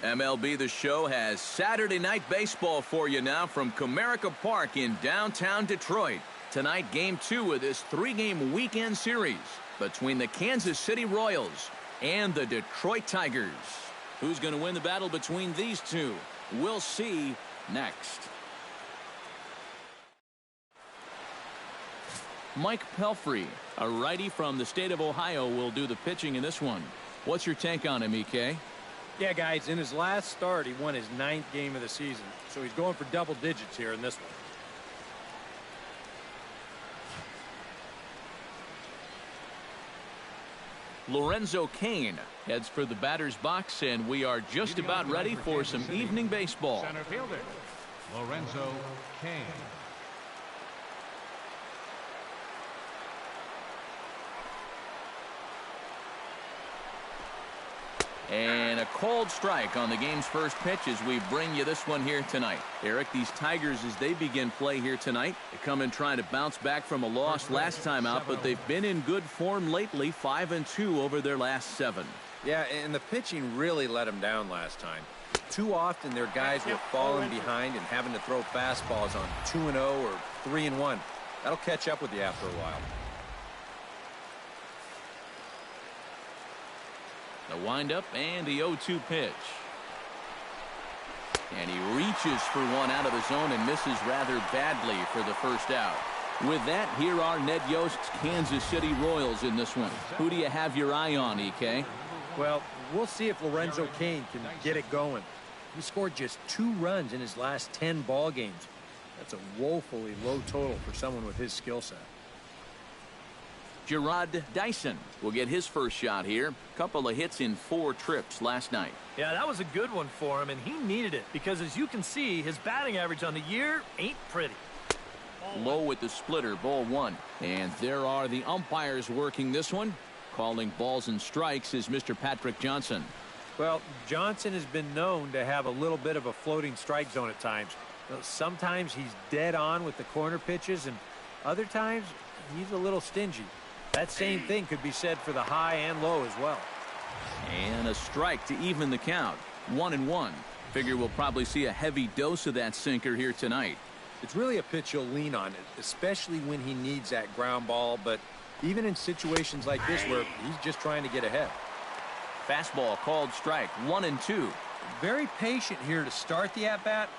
MLB The Show has Saturday Night Baseball for you now from Comerica Park in downtown Detroit. Tonight, Game 2 of this 3-game weekend series between the Kansas City Royals and the Detroit Tigers. Who's going to win the battle between these two? We'll see next. Mike Pelfrey, a righty from the state of Ohio, will do the pitching in this one. What's your take on him, EK? Yeah, guys, in his last start, he won his 9th game of the season, so he's going for double digits here in this one. Lorenzo Cain heads for the batter's box, and we are just about ready for some evening baseball. Center fielder, Lorenzo Cain. And a cold strike on the game's first pitch as we bring you this one here tonight. Eric, these Tigers, as they begin play here tonight, they come in trying to bounce back from a loss last time out, but they've been in good form lately, 5-2 over their last 7. Yeah, and the pitching really let them down last time. Too often their guys were falling behind and having to throw fastballs on 2-0 or 3-1. That'll catch up with you after a while. The windup and the 0-2 pitch. And he reaches for one out of the zone and misses rather badly for the first out. With that, here are Ned Yost's Kansas City Royals in this one. Who do you have your eye on, EK? Well, we'll see if Lorenzo Cain can get it going. He scored just 2 runs in his last 10 ball games. That's a woefully low total for someone with his skill set. Jarrod Dyson will get his first shot here. Couple of hits in 4 trips last night. Yeah, that was a good one for him, and he needed it because, as you can see, his batting average on the year ain't pretty. Low with the splitter, ball 1. And there are the umpires working this one. Calling balls and strikes is Mr. Patrick Johnson. Well, Johnson has been known to have a little bit of a floating strike zone at times. Sometimes he's dead on with the corner pitches, and other times he's a little stingy. That same thing could be said for the high and low as well. And a strike to even the count. 1-1. Figure we'll probably see a heavy dose of that sinker here tonight. It's really a pitch you'll lean on, especially when he needs that ground ball, but even in situations like this where he's just trying to get ahead. Fastball called strike. 1-2. Very patient here to start the at-bat.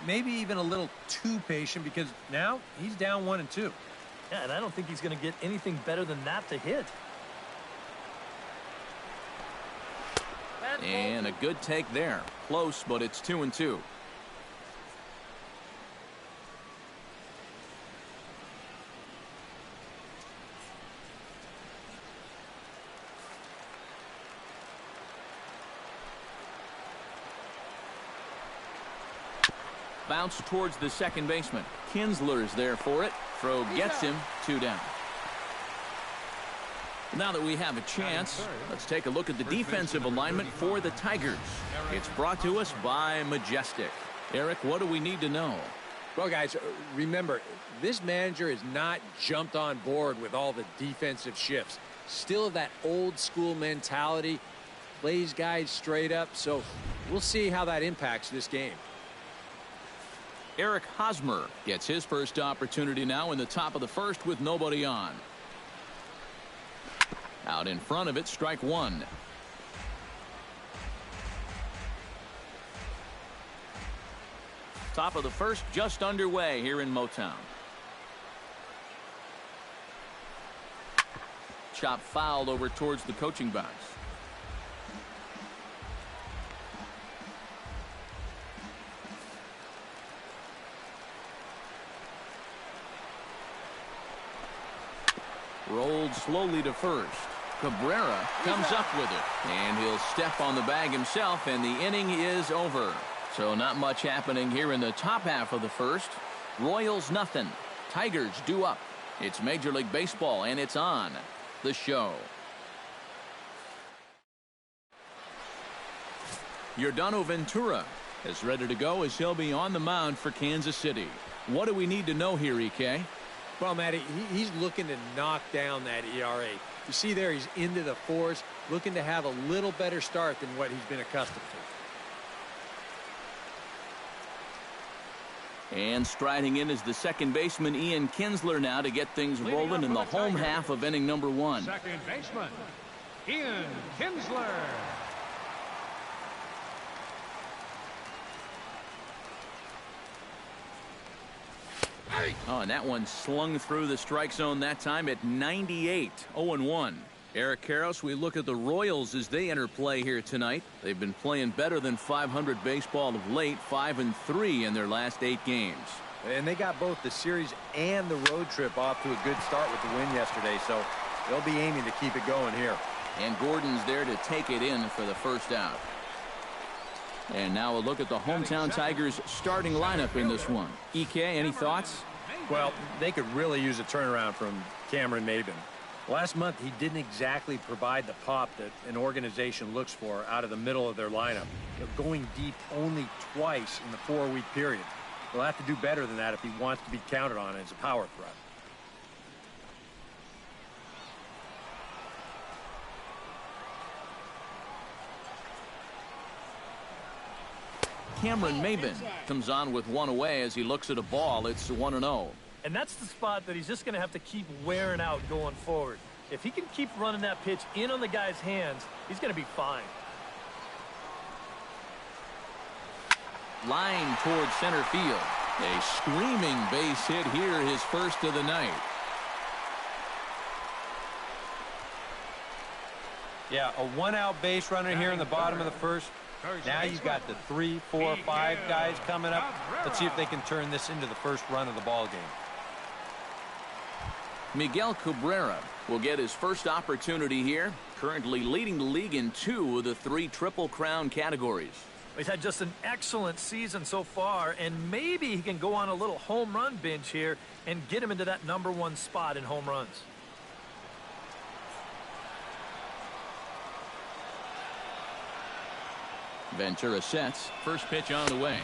Maybe even a little too patient because now he's down 1-2. Yeah, and I don't think he's going to get anything better than that to hit. And a good take there. Close, but it's 2-2. Bounce towards the second baseman. Kinsler is there for it. Throw gets him. 2 down. Now that we have a chance, let's take a look at the defensive alignment for the Tigers. It's brought to us by Majestic. Eric, what do we need to know? Well, guys, remember, this manager has not jumped on board with all the defensive shifts. Still that old school mentality. Plays guys straight up. So we'll see how that impacts this game. Eric Hosmer gets his first opportunity now in the top of the first with nobody on. Out in front of it, strike 1. Top of the first just underway here in Motown. Chop fouled over towards the coaching box. Rolled slowly to first. Cabrera comes up with it, and he'll step on the bag himself, and the inning is over. So not much happening here in the top half of the first. Royals nothing. Tigers due up. It's Major League Baseball, and it's on the show. Yordano Ventura is ready to go as he'll be on the mound for Kansas City. What do we need to know here, EK? Well, Matty, he's looking to knock down that ERA. You see there, he's into the 4s, looking to have a little better start than what he's been accustomed to. And striding in is the second baseman, Ian Kinsler, now to get things rolling in the home half of inning number 1. Second baseman, Ian Kinsler. Oh, and that one slung through the strike zone that time at 98, 0-1. Eric Karros, we look at the Royals as they enter play here tonight. They've been playing better than 500 baseball of late, 5-3 in their last 8 games. And they got both the series and the road trip off to a good start with the win yesterday, so they'll be aiming to keep it going here. And Gordon's there to take it in for the first out. And now a look at the hometown Tigers starting lineup in this one. EK, any thoughts? Well, they could really use a turnaround from Cameron Maybin. Last month, he didn't exactly provide the pop that an organization looks for out of the middle of their lineup. They're going deep only twice in the 4-week period. He'll have to do better than that if he wants to be counted on as a power threat. Cameron Maybin comes on with one away as he looks at a ball. It's 1-0. And that's the spot that he's just going to have to keep wearing out going forward. If he can keep running that pitch in on the guy's hands, he's going to be fine. Line towards center field. A screaming base hit here, his first of the night. Yeah, a one-out base runner here in the bottom of the first. Now you've got the 3, 4, 5 guys coming up. Let's see if they can turn this into the first run of the ball game. Miguel Cabrera will get his first opportunity here, currently leading the league in 2 of the 3 Triple Crown categories. He's had just an excellent season so far, and maybe he can go on a little home run binge here and get him into that #1 spot in home runs. Ventura sets. First pitch on the way.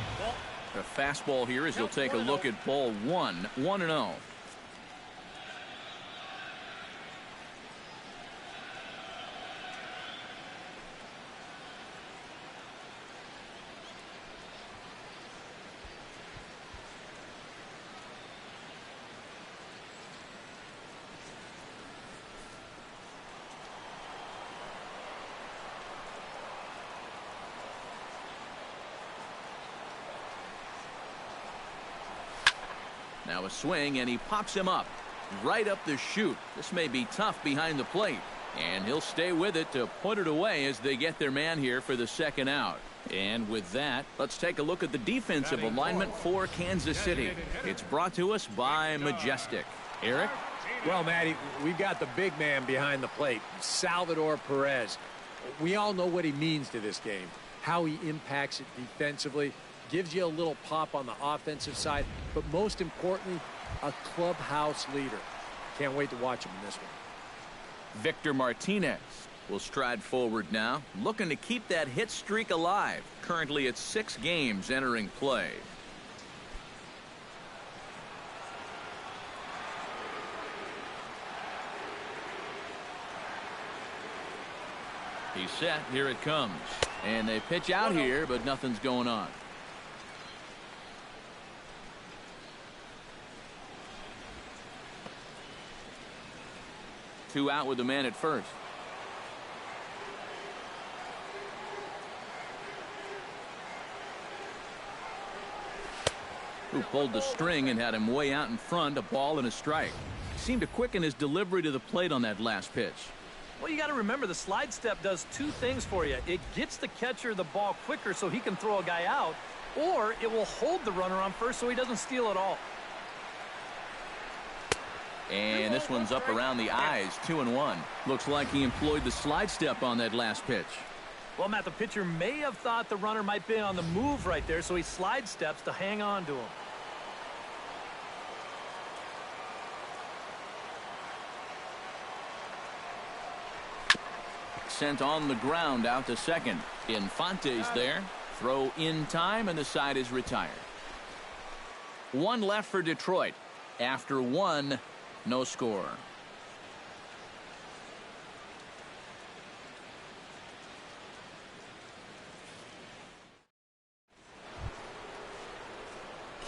A fastball here as he'll take a look at ball 1, 1-0. Now a swing, and he pops him up right up the chute. This may be tough behind the plate, and he'll stay with it to put it away as they get their man here for the second out. And with that, let's take a look at the defensive alignment for Kansas City. It's brought to us by Majestic. Eric? Well, Matty, we've got the big man behind the plate, Salvador Perez. We all know what he means to this game, how he impacts it defensively, gives you a little pop on the offensive side, but most importantly, a clubhouse leader. Can't wait to watch him in this one. Victor Martinez will stride forward now, looking to keep that hit streak alive. Currently at 6 games entering play. He's set. Here it comes. And they pitch out here, but nothing's going on. Two out with the man at first. Who pulled the string and had him way out in front, a ball and a strike. Seemed to quicken his delivery to the plate on that last pitch. Well, you got to remember the slide step does 2 things for you. It gets the catcher the ball quicker so he can throw a guy out, or it will hold the runner on first so he doesn't steal it all. And this one's up around the eyes, 2-1. Looks like he employed the slide step on that last pitch. Well, Matt, the pitcher may have thought the runner might be on the move right there, so he slide steps to hang on to him. Sent on the ground out to second. Infante's there. Throw in time, and the side is retired. 1 left for Detroit. After 1, no score.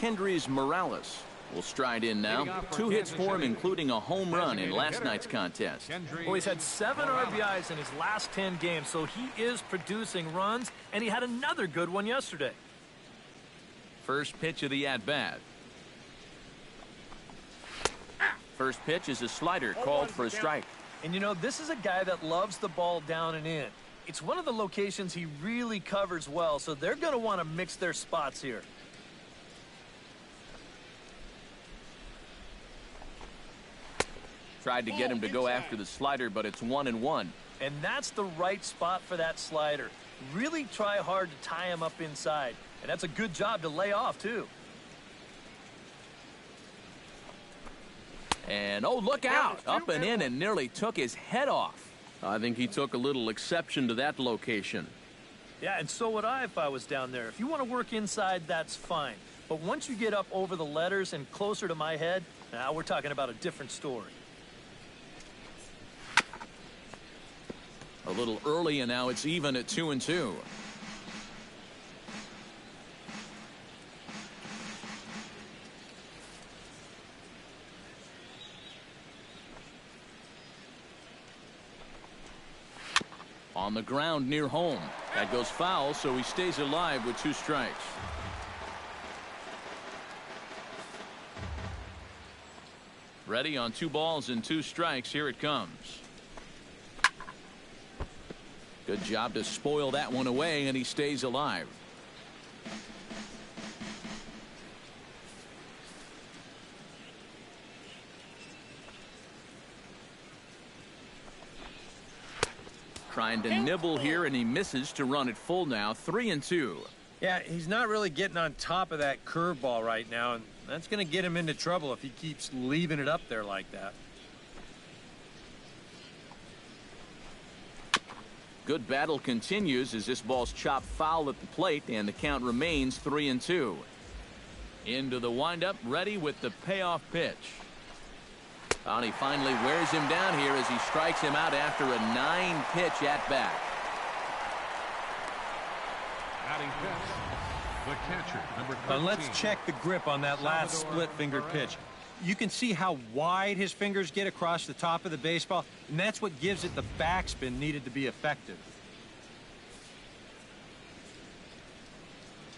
Kendrys Morales will stride in now. 2 hits for him, including a home run in last night's contest. Well, he's had 7 RBIs in his last 10 games, so he is producing runs, and he had another good one yesterday. First pitch of the at-bat. First pitch is a slider called for a strike. And you know, this is a guy that loves the ball down and in. It's one of the locations he really covers well, so they're going to want to mix their spots here. Tried to get him to go after the slider, but it's 1-1. And that's the right spot for that slider. Really try hard to tie him up inside. And that's a good job to lay off, too. And, oh, look out. Up and in and nearly took his head off. I think he took a little exception to that location. Yeah, and so would I if I was down there. If you want to work inside, that's fine. But once you get up over the letters and closer to my head, now we're talking about a different story. A little early, and now it's even at 2-2. On the ground near home. That goes foul, so he stays alive with 2 strikes. Ready on 2 balls and 2 strikes. Here it comes. Good job to spoil that one away, and he stays alive. Trying to nibble here, and he misses to run it full now. 3-2. Yeah, he's not really getting on top of that curveball right now, and that's going to get him into trouble if he keeps leaving it up there like that. Good battle continues as this ball's chopped foul at the plate, and the count remains 3-2. Into the windup, ready with the payoff pitch. And he finally wears him down here as he strikes him out after a 9-pitch at-bat. Batting pitch, the catcher, number 13. And let's check the grip on that last split-fingered pitch. You can see how wide his fingers get across the top of the baseball, and that's what gives it the backspin needed to be effective.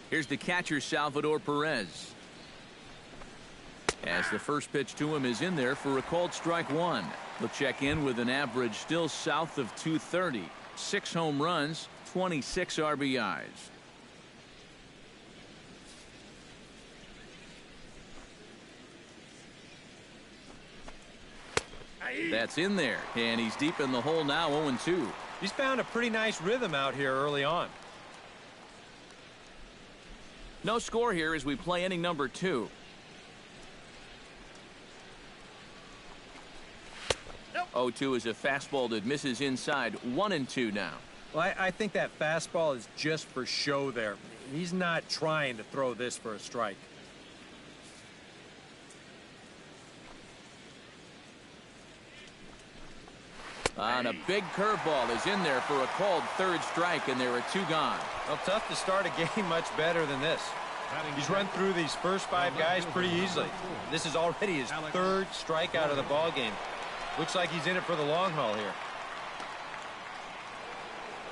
Here's the catcher, Salvador Perez. As the first pitch to him is in there for a called strike 1. He'll check in with an average still south of 230. 6 home runs, 26 RBIs. That's in there, and he's deep in the hole now. 0-2. He's found a pretty nice rhythm out here early on. No score here as we play inning number 2. Nope. 0-2 is a fastball that misses inside. 1-2 now. Well, I think that fastball is just for show there. He's not trying to throw this for a strike. And a big curveball is in there for a called 3rd strike, and there are 2 gone. Well, tough to start a game much better than this. He's run through these first 5 guys pretty easily. This is already his 3rd strikeout of the ball game. Looks like he's in it for the long haul here.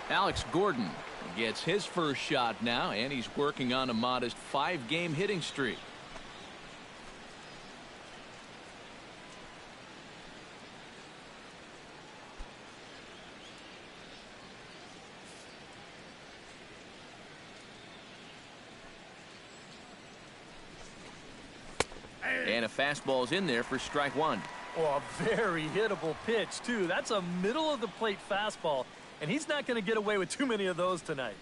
Alex Gordon gets his first shot now, and he's working on a modest 5-game hitting streak. And a fastball is in there for strike 1. Oh, a very hittable pitch, too. That's a middle-of-the-plate fastball, and he's not going to get away with too many of those tonight.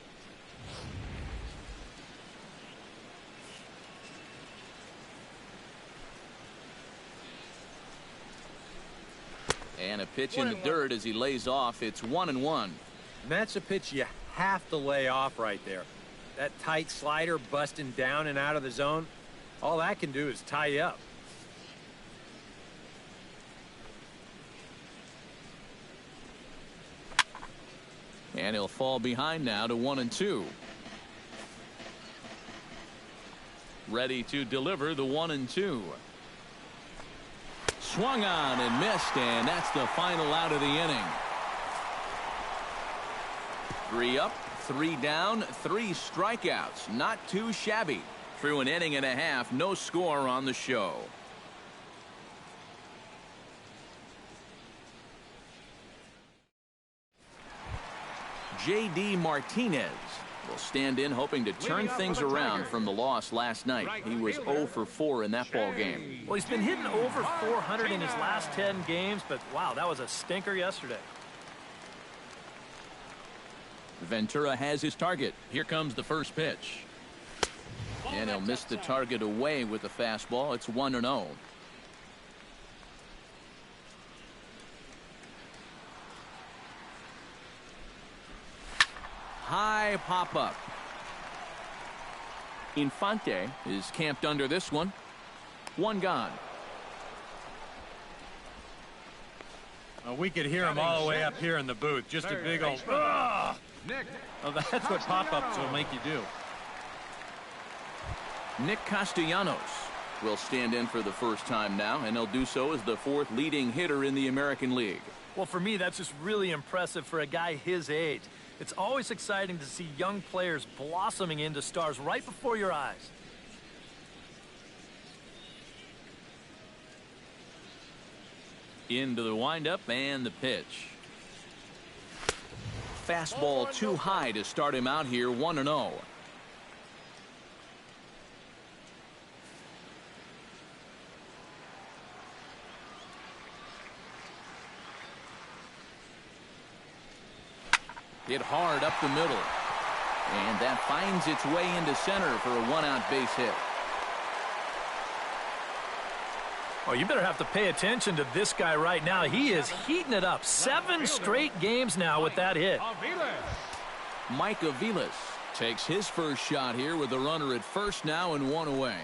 And a pitch in the dirt as he lays off. It's 1-1. And that's a pitch you have to lay off right there. That tight slider busting down and out of the zone, all that can do is tie you up. And he'll fall behind now to 1-2. ready to deliver the 1-2. Swung on and missed, and that's the final out of the inning. 3 up, 3 down, 3 strikeouts. Not too shabby. Through an inning and a half, no score on the show. J.D. Martinez will stand in, hoping to turn things around from the loss last night. He was 0 for 4 in that ball game. Well, he's been hitting over 400 in his last 10 games, but wow, that was a stinker yesterday. Ventura has his target. Here comes the first pitch. And he'll miss the target away with the fastball. It's 1-0. High pop-up. Infante is camped under this one. 1 gone. We could hear him all the way up here in the booth. Just a big old... Nick. Well, that's what pop-ups will make you do. Nick Castellanos will stand in for the first time now, and he'll do so as the 4th leading hitter in the American League. Well, for me, that's just really impressive for a guy his age. It's always exciting to see young players blossoming into stars right before your eyes. Into the windup and the pitch. Fastball too high to start him out here. 1-0. Hit hard up the middle. And that finds its way into center for a 1-out base hit. Oh, you better have to pay attention to this guy right now. He is heating it up. 7 straight games now with that hit. Mike Aviles takes his first shot here with the runner at first now and 1 away.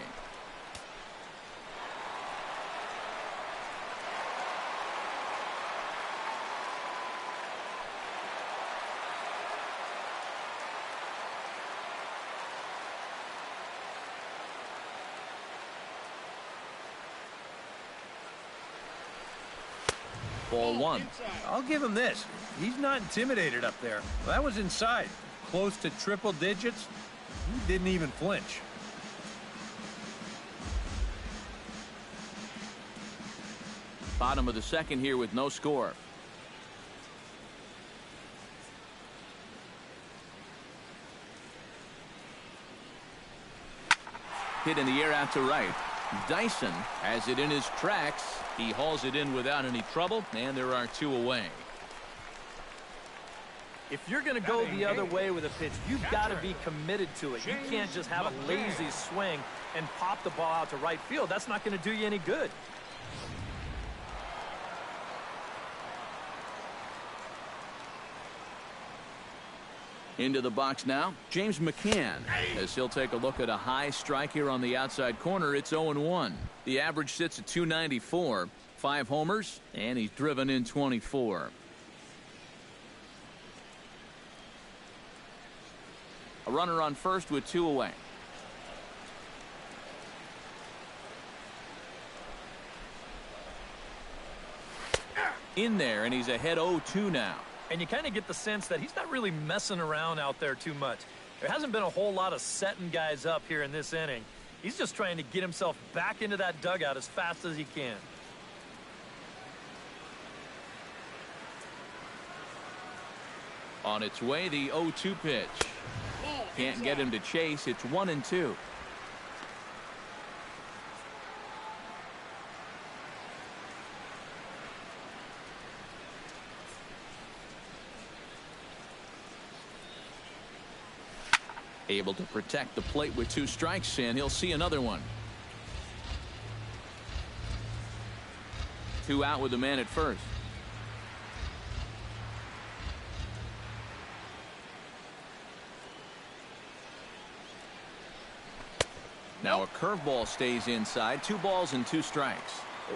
Ball 1. I'll give him this. He's not intimidated up there. Well, that was inside. Close to triple digits. He didn't even flinch. Bottom of the 2nd here with no score. Hit in the air out to right. Dyson has it in his tracks. He hauls it in without any trouble, and there are 2 away. If you're going to go the other way with a pitch, you've got to be committed to it. You can't just have a lazy swing and pop the ball out to right field. That's not going to do you any good. Into the box now, Jame McCann, as he'll take a look at a high strike here on the outside corner. It's 0-1. The average sits at 294, 5 homers, and he's driven in 24. A runner on first with 2 away. In there, and he's ahead 0-2 now. And you kind of get the sense that he's not really messing around out there too much. There hasn't been a whole lot of setting guys up here in this inning. He's just trying to get himself back into that dugout as fast as he can. On its way, the 0-2 pitch. Can't get him to chase. It's 1-2. Able to protect the plate with 2 strikes, and he'll see another one. 2 out with the man at first. Now a curveball stays inside. 2 balls and 2 strikes.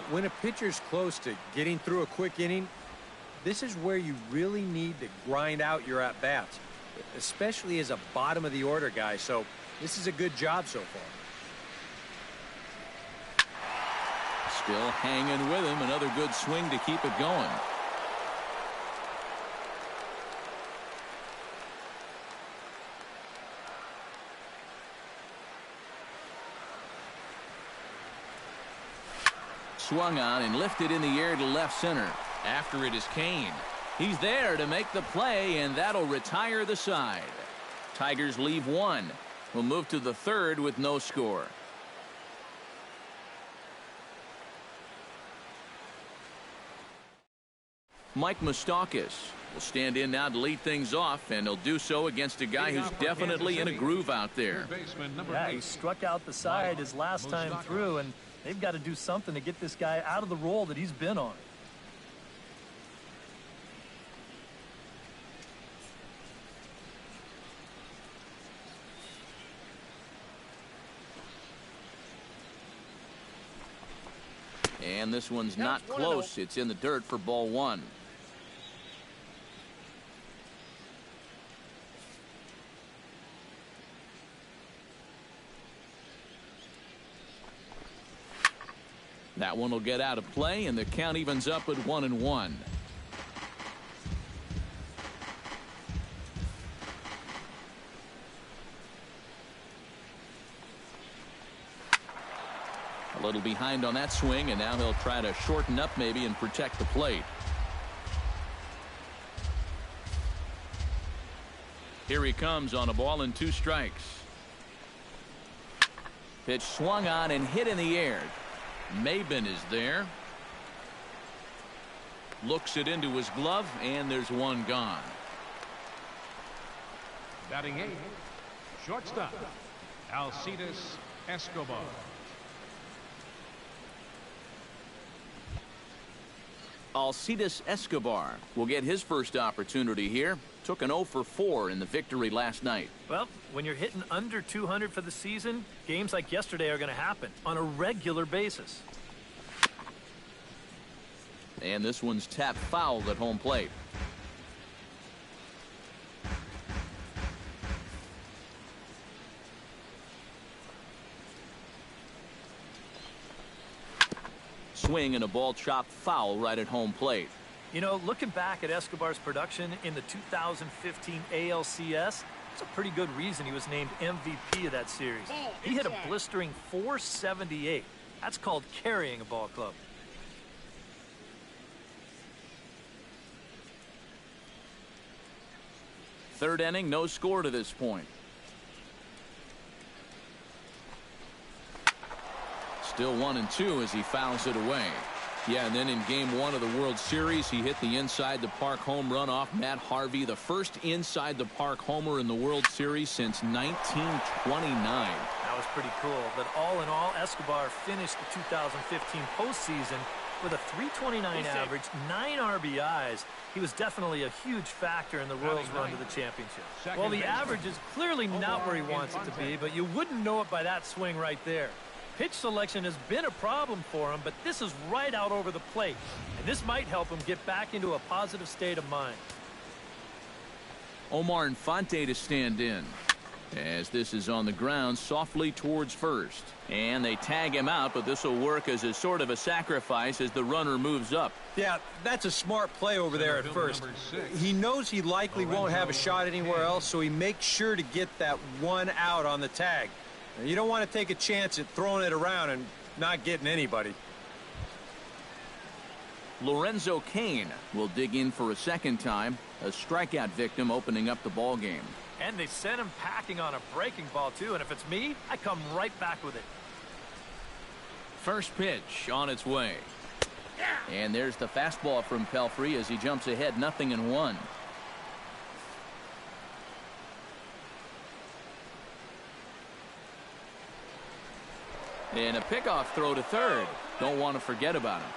When a pitcher's close to getting through a quick inning, this is where you really need to grind out your at-bats, especially as a bottom of the order guy. So this is a good job so far. Still hanging with him. Another good swing to keep it going. Swung on and lifted in the air to left center. After it is Cain. He's there to make the play, and that'll retire the side. Tigers leave one. We'll move to the third with no score. Mike Moustakas will stand in now to lead things off, and he'll do so against a guy who's definitely in a groove out there. Yeah, he struck out the side his last time through, and they've got to do something to get this guy out of the role that he's been on. And this one's not close. It's in the dirt for ball one. That one will get out of play, and the count evens up at 1-1. A little behind on that swing, and now he'll try to shorten up maybe and protect the plate. Here he comes on a ball and 2 strikes. Pitch swung on and hit in the air. Maybin is there. Looks it into his glove, and there's one gone. Batting 8th, shortstop, Alcides Escobar. Alcides Escobar will get his first opportunity here. Took an 0 for 4 in the victory last night. Well, when you're hitting under 200 for the season, games like yesterday are going to happen on a regular basis. And this one's tapped foul at home plate. Swing and a ball chopped foul right at home plate. You know, looking back at Escobar's production in the 2015 ALCS, it's a pretty good reason he was named MVP of that series. He hit a blistering .478. That's called carrying a ball club. Third inning, no score to this point. Still 1-2 as he fouls it away. Yeah, and then in game 1 of the World Series, he hit the inside the park home run off Matt Harvey, the first inside the park homer in the World Series since 1929. That was pretty cool. But all in all, Escobar finished the 2015 postseason with a .329 average, 9 RBIs. He was definitely a huge factor in the Royals' run to the championship. Well, the average is clearly not where he wants it to be, but you wouldn't know it by that swing right there. Pitch selection has been a problem for him, but this is right out over the plate, and this might help him get back into a positive state of mind. Omar Infante to stand in as this is on the ground softly towards first, and they tag him out, but this will work as a sort of a sacrifice as the runner moves up. Yeah, that's a smart play over there at first. He knows he likely won't have a shot anywhere else, so he makes sure to get that one out on the tag. You don't want to take a chance at throwing it around and not getting anybody. Lorenzo Cain will dig in for a second time, a strikeout victim opening up the ball game. And they sent him packing on a breaking ball too, and if it's me, I come right back with it. First pitch on its way. And there's the fastball from Pelfrey as he jumps ahead 0-1. And a pickoff throw to third. Don't want to forget about him.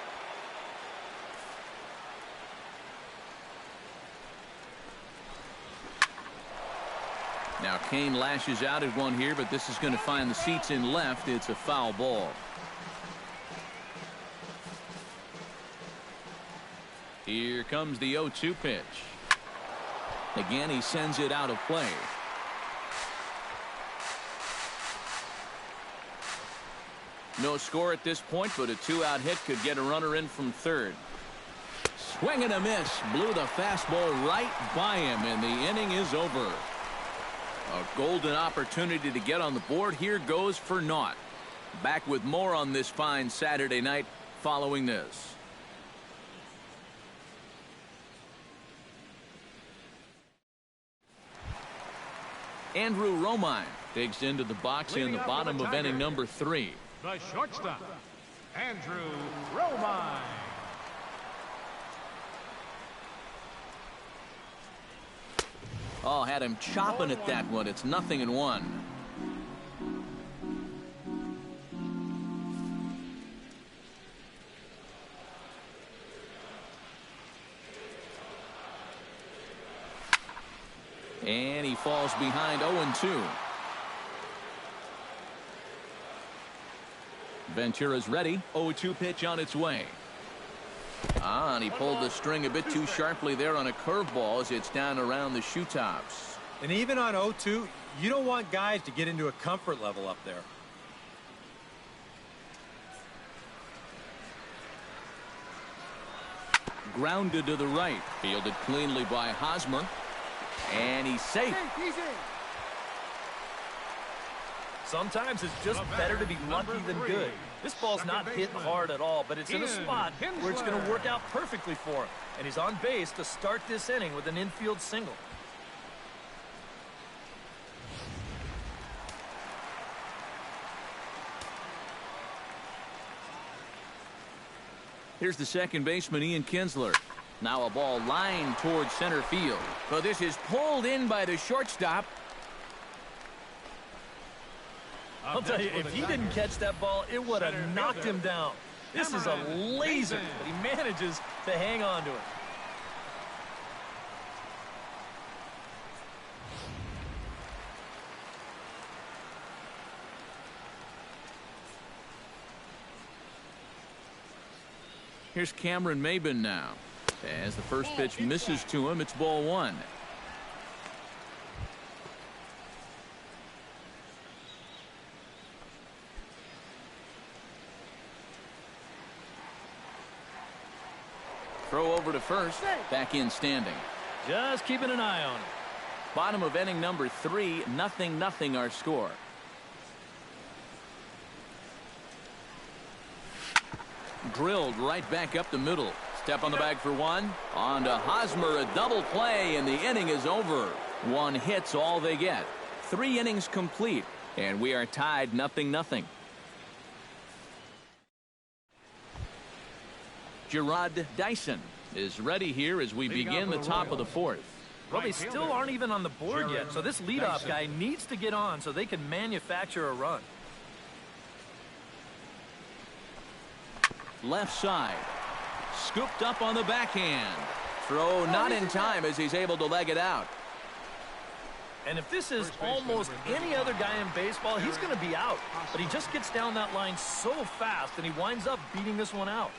Now Cain lashes out at one here, but this is going to find the seats in left. It's a foul ball. Here comes the 0-2 pitch. Again, he sends it out of play. No score at this point, but a two-out hit could get a runner in from third. Swing and a miss. Blew the fastball right by him, and the inning is over. A golden opportunity to get on the board here goes for naught. Back with more on this fine Saturday night following this. Andrew Romine digs into the box in the bottom of inning number 3. The shortstop, Andrew Romine. Oh, had him chopping at that one. It's 0-1. And he falls behind 0-2. Ventura's ready. 0-2 pitch on its way. And he pulled the string a bit too sharply there on a curveball as it's down around the shoe tops. And even on 0-2, you don't want guys to get into a comfort level up there. Grounded to the right. Fielded cleanly by Hosmer. And he's safe. Sometimes it's just better to be lucky than good. This ball's not hit hard at all, but it's in a spot where it's going to work out perfectly for him. And he's on base to start this inning with an infield single. Here's the second baseman, Ian Kinsler. Now a ball lined towards center field. But this is pulled in by the shortstop. I'll tell you, if he didn't catch that ball, it would have knocked him down. This is a laser, but he manages to hang on to it. Here's Cameron Maybin now. As the first pitch misses to him, it's ball 1. Throw over to first. Back in standing. Just keeping an eye on him. Bottom of inning number 3. 0-0 our score. Drilled right back up the middle. Step on the bag for one. On to Hosmer, a double play, and the inning is over. 1 hit's all they get. 3 innings complete, and we are tied 0-0. Jarrod Dyson is ready here as we begin the top of the 4th. Well, they still aren't even on the board yet, so this leadoff guy needs to get on so they can manufacture a run. Left side. Scooped up on the backhand. Throw not in time as he's able to leg it out. And if this is almost any other guy in baseball, he's going to be out. But he just gets down that line so fast, and he winds up beating this one out.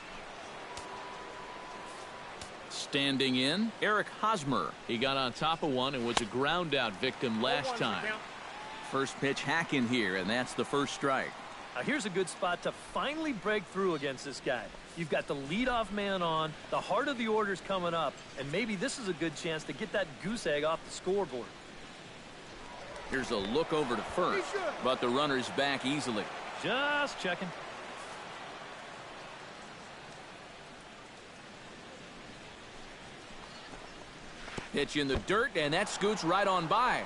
Standing in, Eric Hosmer. He got on top of one and was a ground out victim last time. First pitch hacking here, and that's the first strike. Now here's a good spot to finally break through against this guy. You've got the leadoff man on, the heart of the order's coming up, and maybe this is a good chance to get that goose egg off the scoreboard. Here's a look over to first, but the runner's back easily. Just checking. Pitch in the dirt, and that scoots right on by.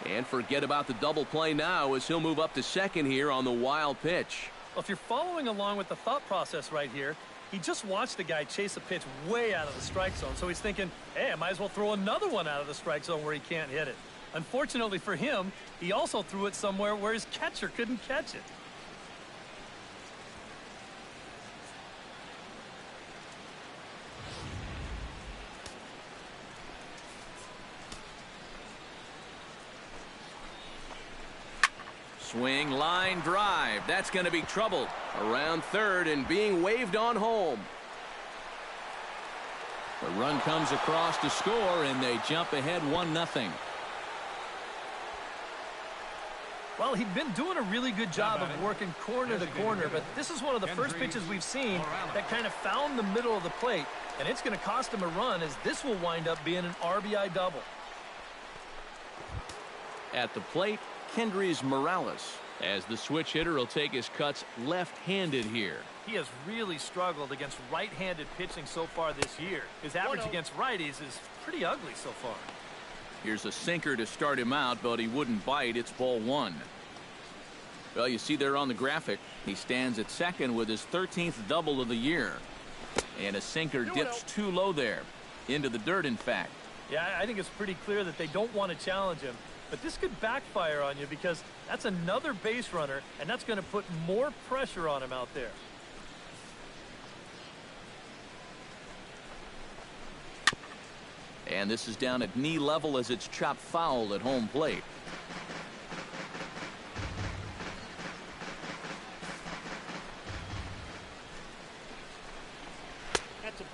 And forget about the double play now as he'll move up to second here on the wild pitch. Well, if you're following along with the thought process right here, he just watched the guy chase a pitch way out of the strike zone. So he's thinking, hey, I might as well throw another one out of the strike zone where he can't hit it. Unfortunately for him, he also threw it somewhere where his catcher couldn't catch it. Swing, line, drive. That's going to be trouble. Around third and being waved on home. The run comes across to score, and they jump ahead 1-0. Well, he'd been doing a really good job of working corner to corner, but this is one of the first pitches we've seen that kind of found the middle of the plate, and it's going to cost him a run as this will wind up being an RBI double. At the plate, Kendrys Morales, as the switch hitter will take his cuts left-handed here. He has really struggled against right-handed pitching so far this year. His average against righties is pretty ugly so far. Here's a sinker to start him out, but he wouldn't bite. It's ball one. Well, you see there on the graphic, he stands at second with his 13th double of the year. And a sinker dips too low there. Into the dirt, in fact. Yeah, I think it's pretty clear that they don't want to challenge him. But this could backfire on you because that's another base runner, and that's going to put more pressure on him out there. And this is down at knee level as it's chopped foul at home plate.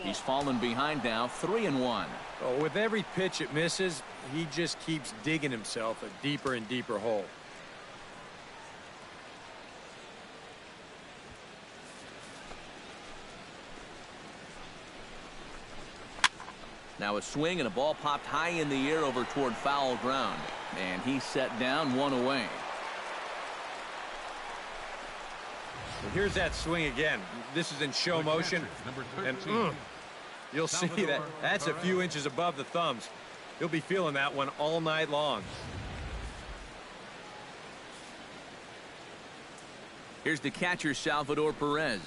He's fallen behind now, 3-1. Oh, with every pitch it misses, he just keeps digging himself a deeper and deeper hole. Now a swing and a ball popped high in the air over toward foul ground. And he's set down, one away. Well, here's that swing again. This is in show motion. And you'll see that that's a few inches above the thumbs. He'll be feeling that one all night long. Here's the catcher, Salvador Perez,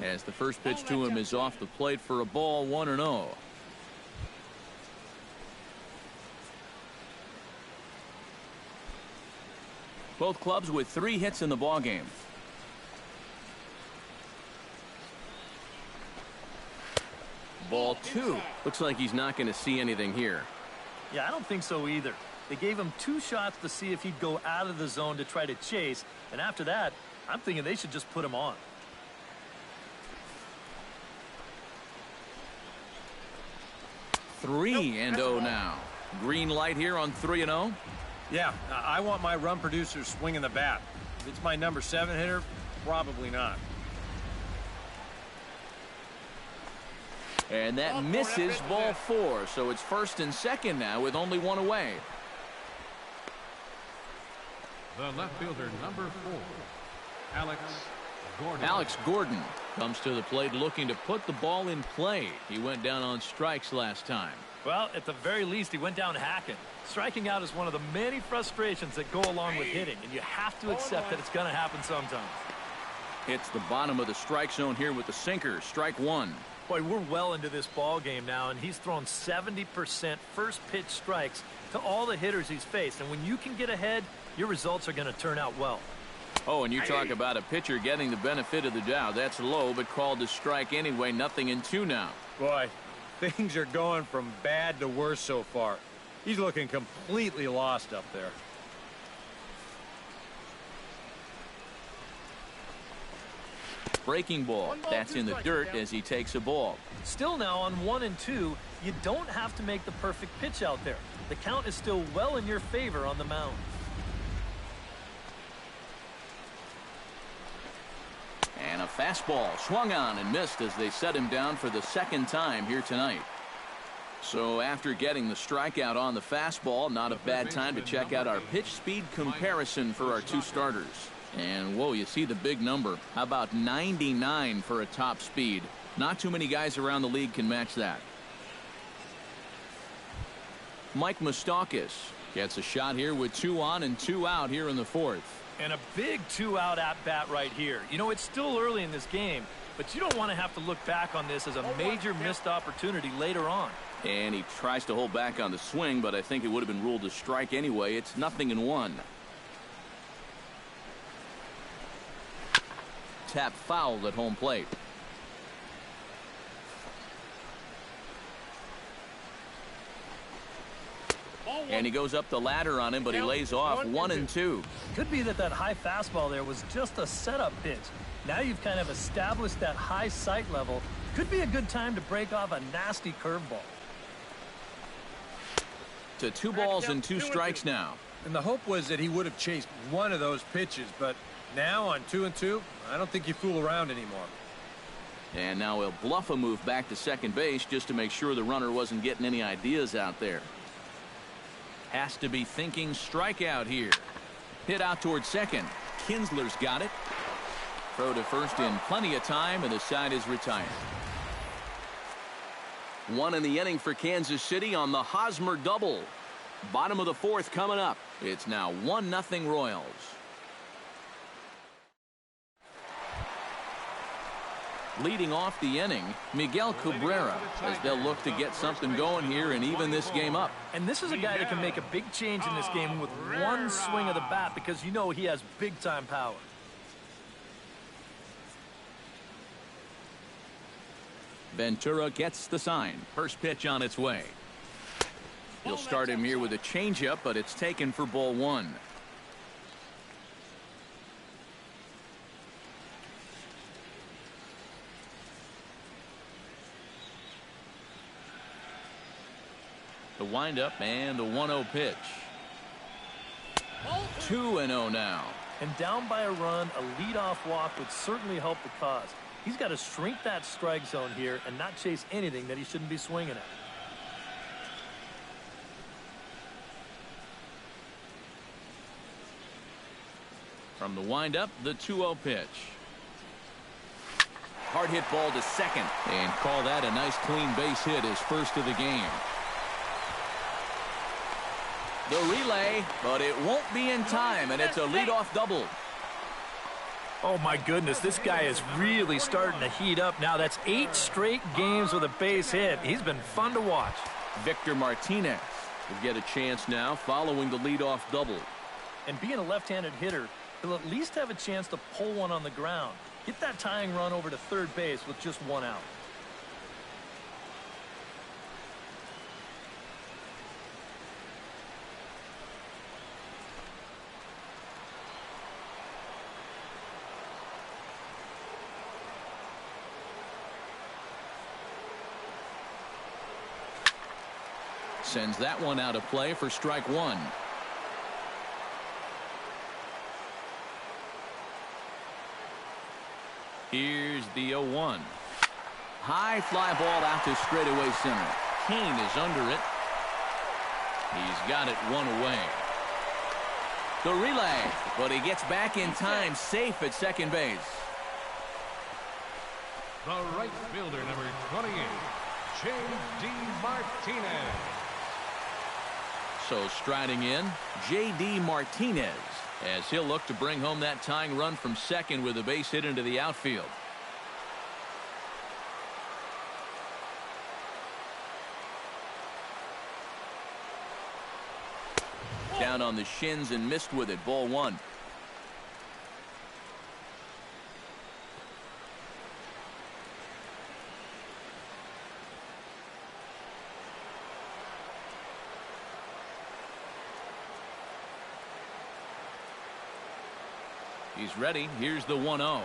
as the first pitch to him is off the plate for a ball, 1-0. Both clubs with 3 hits in the ballgame. Ball 2. Looks like he's not going to see anything here. Yeah, I don't think so either. They gave him 2 shots to see if he'd go out of the zone to try to chase. And after that, I'm thinking they should just put him on. Three and 0 now. Green light here on 3-0. Yeah, I want my run producer swinging the bat. If it's my number 7 hitter, probably not. And that misses, ball 4. So it's first and second now with only 1 away. The left fielder, number 4, Alex Gordon. Alex Gordon comes to the plate looking to put the ball in play. He went down on strikes last time. Well, at the very least, he went down hacking. Striking out is one of the many frustrations that go along with hitting, and you have to accept that it's going to happen sometimes. Hits the bottom of the strike zone here with the sinker. Strike 1. Boy, we're well into this ball game now, and he's thrown 70% first pitch strikes to all the hitters he's faced. And when you can get ahead, your results are going to turn out well. Oh, and you talk about a pitcher getting the benefit of the doubt. That's low, but called to strike anyway. 0-2 now. Boy, things are going from bad to worse so far. He's looking completely lost up there. Breaking ball. That's in the dirt as he takes a ball. Still now on 1-2, you don't have to make the perfect pitch out there. The count is still well in your favor on the mound. And a fastball swung on and missed as they set him down for the second time here tonight. So after getting the strikeout on the fastball, not a bad time to check out our pitch speed comparison for our 2 starters. And whoa, you see the big number. How about 99 for a top speed? Not too many guys around the league can match that. Mike Moustakas gets a shot here with 2 on and 2 out here in the 4th. And a big 2-out at-bat right here. You know, it's still early in this game, but you don't want to have to look back on this as a major missed opportunity later on. And he tries to hold back on the swing, but I think it would have been ruled a strike anyway. It's 0-1. Tap fouled at home plate. And he goes up the ladder on him, but he lays off 1-2. Could be that high fastball there was just a setup pitch. Now you've kind of established that high sight level. Could be a good time to break off a nasty curveball. To 2 balls and 2 strikes now. And the hope was that he would have chased one of those pitches, but now on 2-2, I don't think you fool around anymore. And now he'll bluff a move back to second base just to make sure the runner wasn't getting any ideas out there. Has to be thinking strikeout here. Hit out towards second. Kinsler's got it. Throw to first in plenty of time, and the side is retired. One in the inning for Kansas City on the Hosmer double. Bottom of the fourth coming up. It's now 1-0 Royals. Leading off the inning, Miguel Cabrera, as they'll look to get something going here and even this game up. And this is a guy that can make a big change in this game with one swing of the bat, because you know he has big-time power. Ventura gets the sign. First pitch on its way. He'll start him here with a changeup, but it's taken for ball one. The windup and the 1-0 pitch. 2-0 now. And down by a run, a leadoff walk would certainly help the cause. He's got to shrink that strike zone here and not chase anything that he shouldn't be swinging at. From the windup, the 2-0 pitch. Hard hit ball to second, and call that a nice clean base hit, his first of the game. The relay, but it won't be in time, and it's a leadoff double. Oh my goodness, this guy is really starting to heat up now. That's 8 straight games with a base hit. He's been fun to watch. Victor Martinez will get a chance now following the leadoff double. And being a left-handed hitter, he'll at least have a chance to pull one on the ground. Get that tying run over to third base with just one out. Sends that one out of play for strike one. Here's the 0-1. High fly ball out to straightaway center. Cain is under it. He's got it one away. The relay, but he gets back in time, safe at second base. The right fielder, number 28, Jame Martinez. So striding in, J.D. Martinez, as he'll look to bring home that tying run from second with a base hit into the outfield. Down on the shins and missed with it, ball one. He's ready. Here's the 1-0.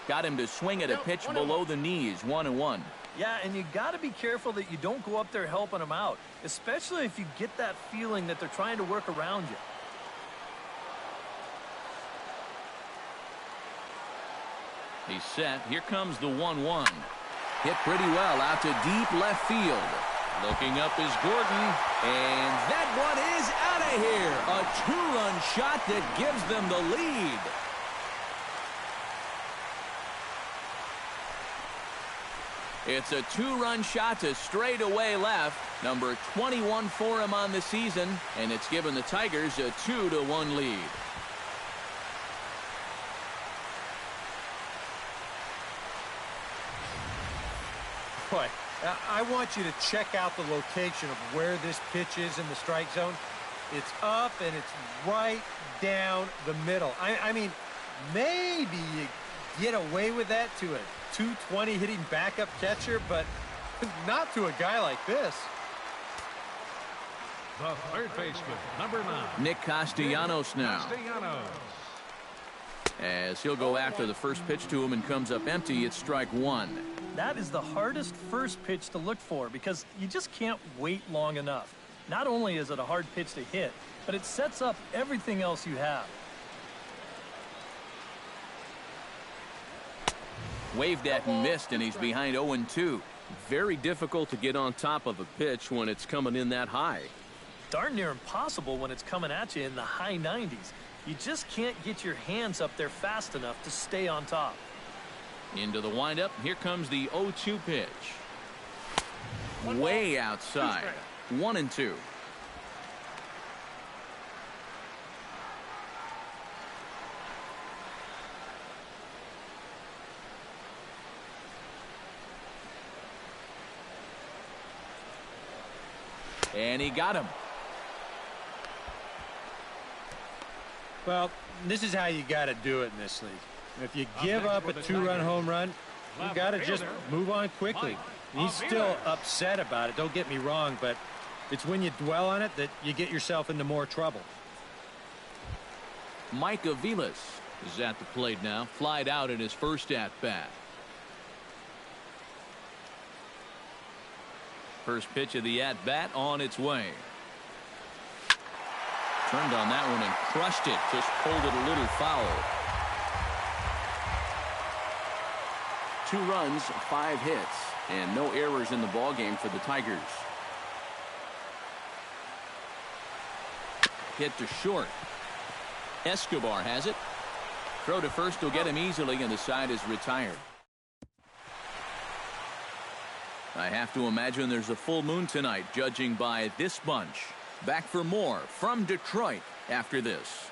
Got him to swing at a pitch below the knees. 1-1. Yeah, and you got to be careful that you don't go up there helping him out, especially if you get that feeling that they're trying to work around you. He's set. Here comes the 1-1. Hit pretty well out to deep left field. Looking up is Gordon, and that one is out of here. A 2-run shot that gives them the lead. It's a 2-run shot to straightaway left. Number 21 for him on the season, and it's given the Tigers a 2-1 lead. Boy, I want you to check out the location of where this pitch is in the strike zone. It's up and it's right down the middle. I mean, maybe you get away with that to a 220 hitting backup catcher, but not to a guy like this. The third baseman, number 9. Nick Castellanos now. As he'll go after the first pitch to him and comes up empty, it's strike one. That is the hardest first pitch to look for because you just can't wait long enough. Not only is it a hard pitch to hit, but it sets up everything else you have. Waved at and missed, and he's behind 0-2. Very difficult to get on top of a pitch when it's coming in that high. Darn near impossible when it's coming at you in the high 90s. You just can't get your hands up there fast enough to stay on top. Into the windup. Here comes the 0-2 pitch. Way outside. 1-2. And he got him. Well, this is how you got to do it in this league. If you give up a 2-run home run, you got to just move on quickly. He's still upset about it, don't get me wrong, but it's when you dwell on it that you get yourself into more trouble. Mike Aviles is at the plate now. Flied out in his first at-bat. First pitch of the at-bat on its way. Turned on that one and crushed it. Just pulled it a little foul. 2 runs, 5 hits, and no errors in the ballgame for the Tigers. Hit to short. Escobar has it. Throw to first will get him easily, and the side is retired. I have to imagine there's a full moon tonight, judging by this bunch. Back for more from Detroit after this.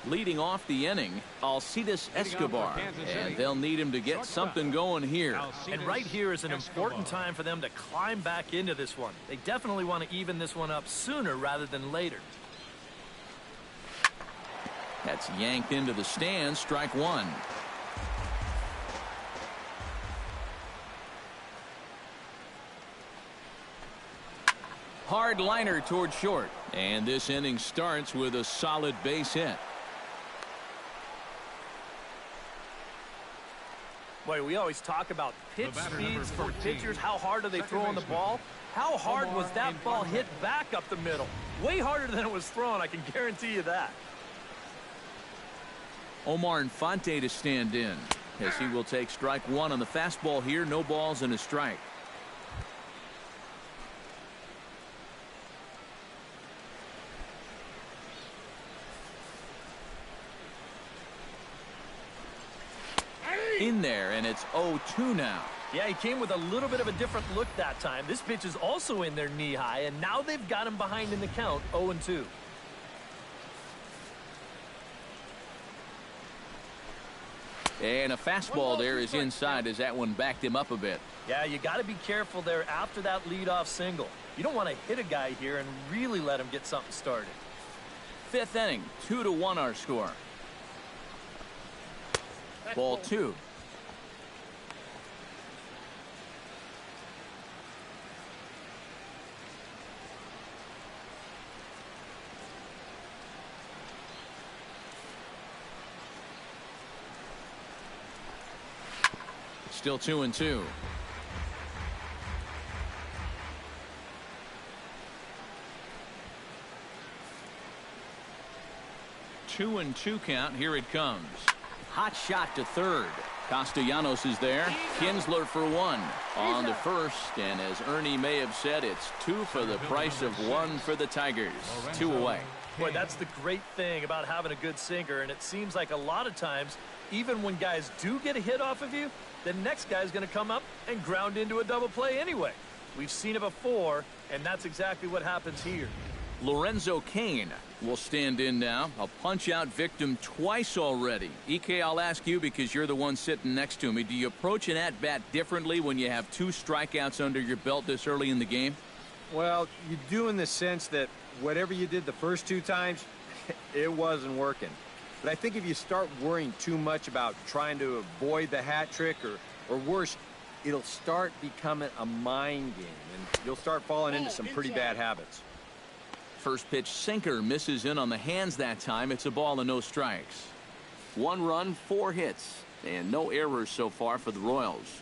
Leading off the inning, Alcides Escobar, and they'll need him to get something going here. And right here is an important time for them to climb back into this one. They definitely want to even this one up sooner rather than later. That's yanked into the stands. Strike 1. Hard liner toward short. And this inning starts with a solid base hit. Boy, we always talk about pitch speeds for pitchers. How hard are they throwing the ball? How hard was that ball hit back up the middle? Way harder than it was thrown, I can guarantee you that. Omar Infante to stand in, as he will take strike 1 on the fastball here. No balls and a strike. In there, and it's 0-2 now. Yeah, he came with a little bit of a different look that time. This pitch is also in there knee high, and now they've got him behind in the count, 0-2. And a fastball there is inside as that one backed him up a bit. Yeah, you got to be careful there after that leadoff single. You don't want to hit a guy here and really let him get something started. 5th inning, 2-1 our score. Ball 2. Still 2-2. Two and 2 count. Here it comes. Hot shot to third. Castellanos is there. Kinsler for 1 on the first, and as Ernie may have said, it's 2 for the price of 1 for the Tigers. 2 away. Boy, that's the great thing about having a good sinker, and it seems like a lot of times, even when guys do get a hit off of you, the next guy's going to come up and ground into a double play anyway. We've seen it before, and that's exactly what happens here. Lorenzo Cain will stand in now. A punch-out victim twice already. EK, I'll ask you because you're the one sitting next to me. Do you approach an at-bat differently when you have 2 strikeouts under your belt this early in the game? Well, you do in the sense that whatever you did the first 2 times, it wasn't working. But I think if you start worrying too much about trying to avoid the hat trick or worse, it'll start becoming a mind game, and you'll start falling into some pretty bad habits. First pitch sinker misses in on the hands that time. It's a ball and no strikes. 1 run, 4 hits, and no errors so far for the Royals.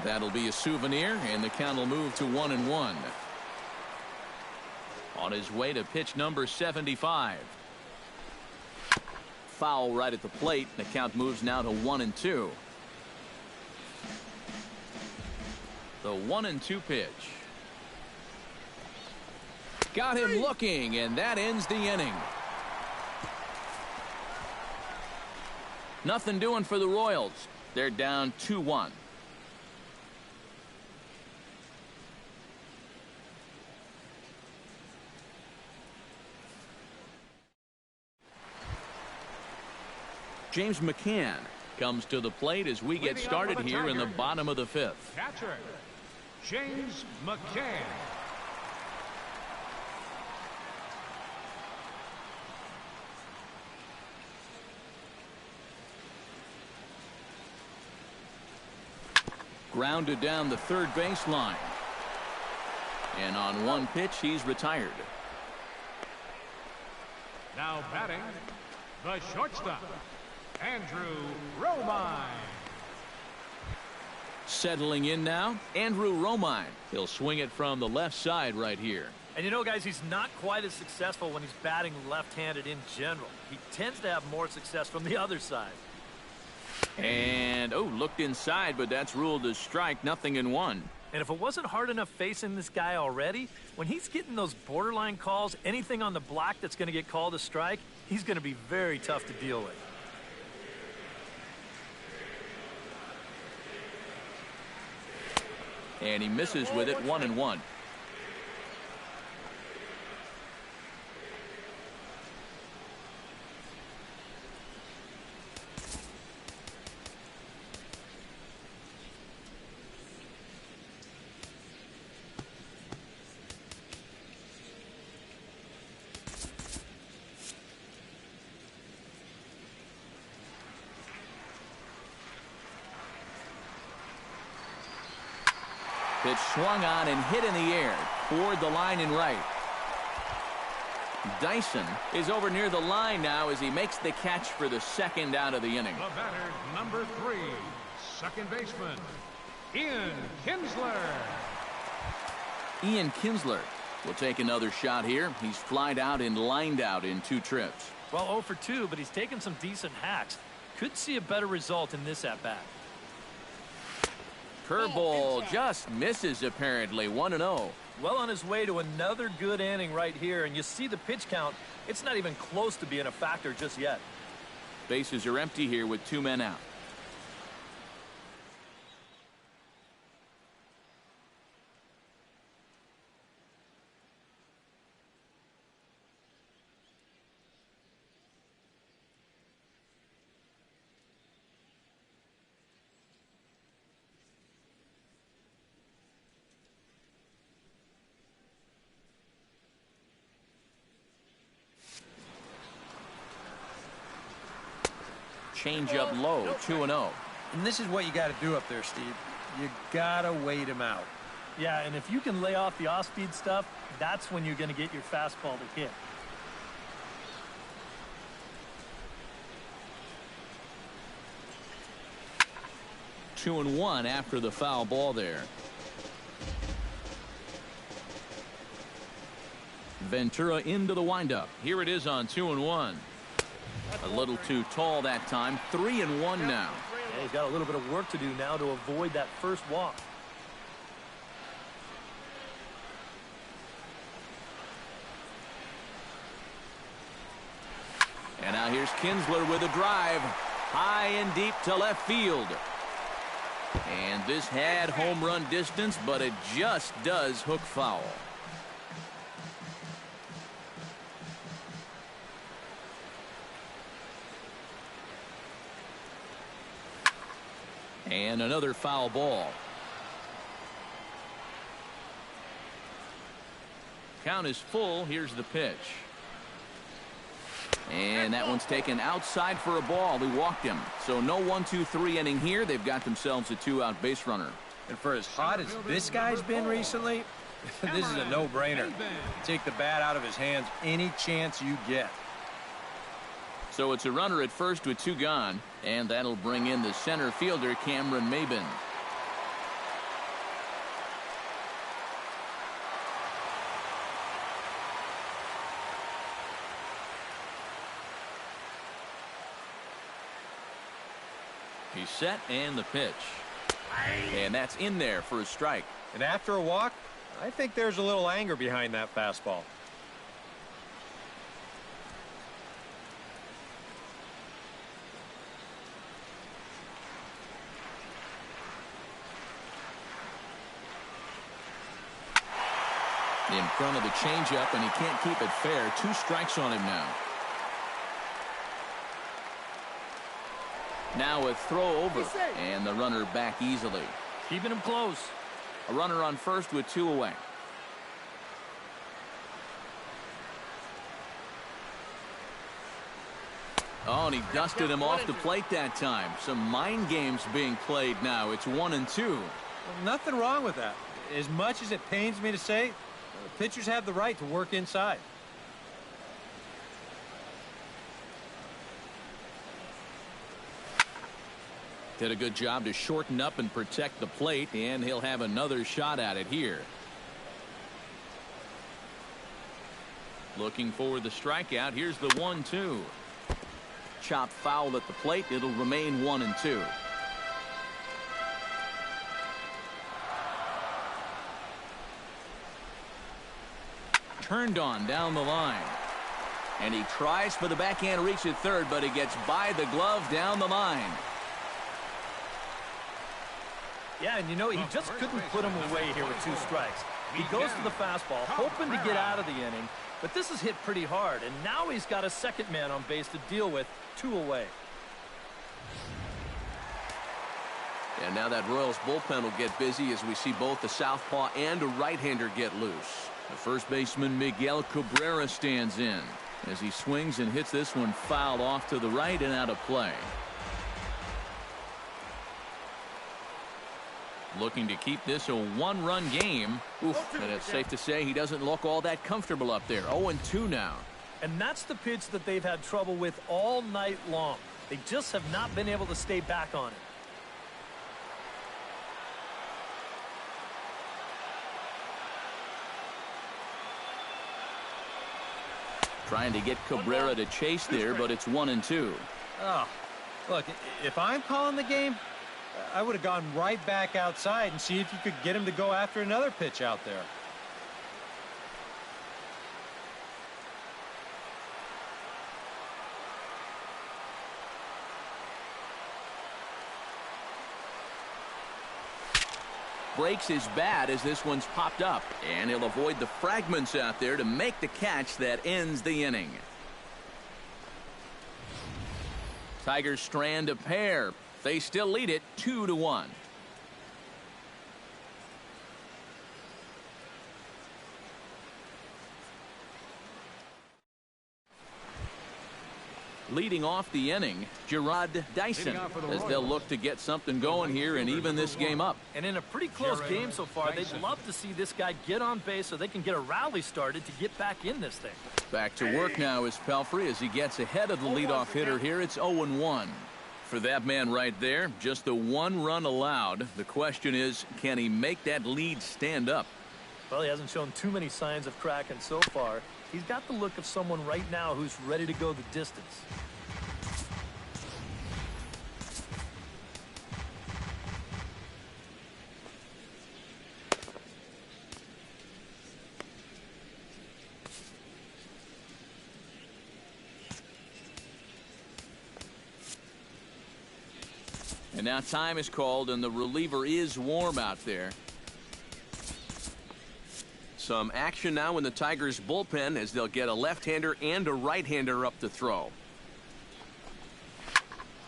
That'll be a souvenir, and the count will move to 1-1. On his way to pitch number 75. Foul right at the plate. The count moves now to 1-2. The 1-2 pitch. Got him looking, and that ends the inning. Nothing doing for the Royals. They're down 2-1. Jame McCann comes to the plate as we get started here in the bottom of the 5th. Catcher, Jame McCann. Grounded down the third baseline. And on 1 pitch, he's retired. Now batting, the shortstop, Andrew Romine. Settling in now, Andrew Romine. He'll swing it from the left side right here. And you know, guys, he's not quite as successful when he's batting left-handed in general. He tends to have more success from the other side. And, oh, looked inside, but that's ruled as strike, 0-1. And if it wasn't hard enough facing this guy already, when he's getting those borderline calls, anything on the block that's going to get called a strike, he's going to be very tough to deal with. And he misses with it, 1-1. Pitch swung on and hit in the air toward the line and right. Dyson is over near the line now as he makes the catch for the 2nd out of the inning. The batter, number 3, second baseman, Ian Kinsler. Ian Kinsler will take another shot here. He's flied out and lined out in 2 trips. Well, 0 for 2, but he's taken some decent hacks. Could see a better result in this at-bat. Curveball just misses apparently, 1-0. Well on his way to another good inning right here, and you see the pitch count. It's not even close to being a factor just yet. Bases are empty here with 2 men out. Change up low, 2-0. And this is what you got to do up there, Steve. You got to wait him out. Yeah, and if you can lay off the off-speed stuff, that's when you're going to get your fastball to hit. Two and one after the foul ball there. Ventura into the windup. Here it is on 2-1. A little too tall that time. 3-1 now. Yeah, he's got a little bit of work to do now to avoid that first walk. And now here's Kinsler with a drive. High and deep to left field. And this had home run distance, but it just does hook foul. And another foul ball. Count is full. Here's the pitch. And that one's taken outside for a ball. He walked him. So no 1-2-3 inning here. They've got themselves a 2-out base runner. And for as hot as this guy's been recently, this is a no-brainer. Take the bat out of his hands any chance you get. So it's a runner at first with 2 gone, and that'll bring in the center fielder, Cameron Maybin. He's set, and the pitch. And that's in there for a strike. And after a walk, I think there's a little anger behind that fastball. In front of the changeup, and he can't keep it fair. 2 strikes on him now. Now a throw over, and the runner back easily. Keeping him close. A runner on first with 2 away. Oh, and he dusted him off the plate that time. Some mind games being played now. It's 1-2. Well, nothing wrong with that. As much as it pains me to say, pitchers have the right to work inside. Did a good job to shorten up and protect the plate, and he'll have another shot at it here. Looking for the strikeout. Here's the 1-2. Chop foul at the plate. It'll remain 1-2. Turned on down the line. And he tries for the backhand reach at third, but he gets by the glove down the line. Yeah, and you know, he just couldn't put him away here with 2 strikes. He goes to the fastball, hoping to get out of the inning, but this is hit pretty hard, and now he's got a second man on base to deal with, 2 away. And now that Royals bullpen will get busy as we see both the southpaw and a right-hander get loose. The first baseman, Miguel Cabrera, stands in as he swings and hits this one foul off to the right and out of play. Looking to keep this a 1-run game. Oof, and it's safe to say he doesn't look all that comfortable up there. 0-2 now. And that's the pitch that they've had trouble with all night long. They just have not been able to stay back on it. Trying to get Cabrera to chase there, but it's 1-2. Oh, look, if I'm calling the game, I would have gone right back outside and see if you could get him to go after another pitch out there. Breaks his bat as this one's popped up, and he'll avoid the fragments out there to make the catch that ends the inning. Tigers strand a pair. They still lead it 2-1. Leading off the inning, Jarrod Dyson, as they'll look to get something going here and even this game up. And in a pretty close game so far, they'd love to see this guy get on base so they can get a rally started to get back in this thing. Back to work now is Pelfrey as he gets ahead of the leadoff hitter here. It's 0-1. For that man right there, just the 1 run allowed. The question is, can he make that lead stand up? Well, he hasn't shown too many signs of cracking so far. He's got the look of someone right now who's ready to go the distance. And now time is called, and the reliever is warm out there. Some action now in the Tigers bullpen as they'll get a left-hander and a right-hander up to throw.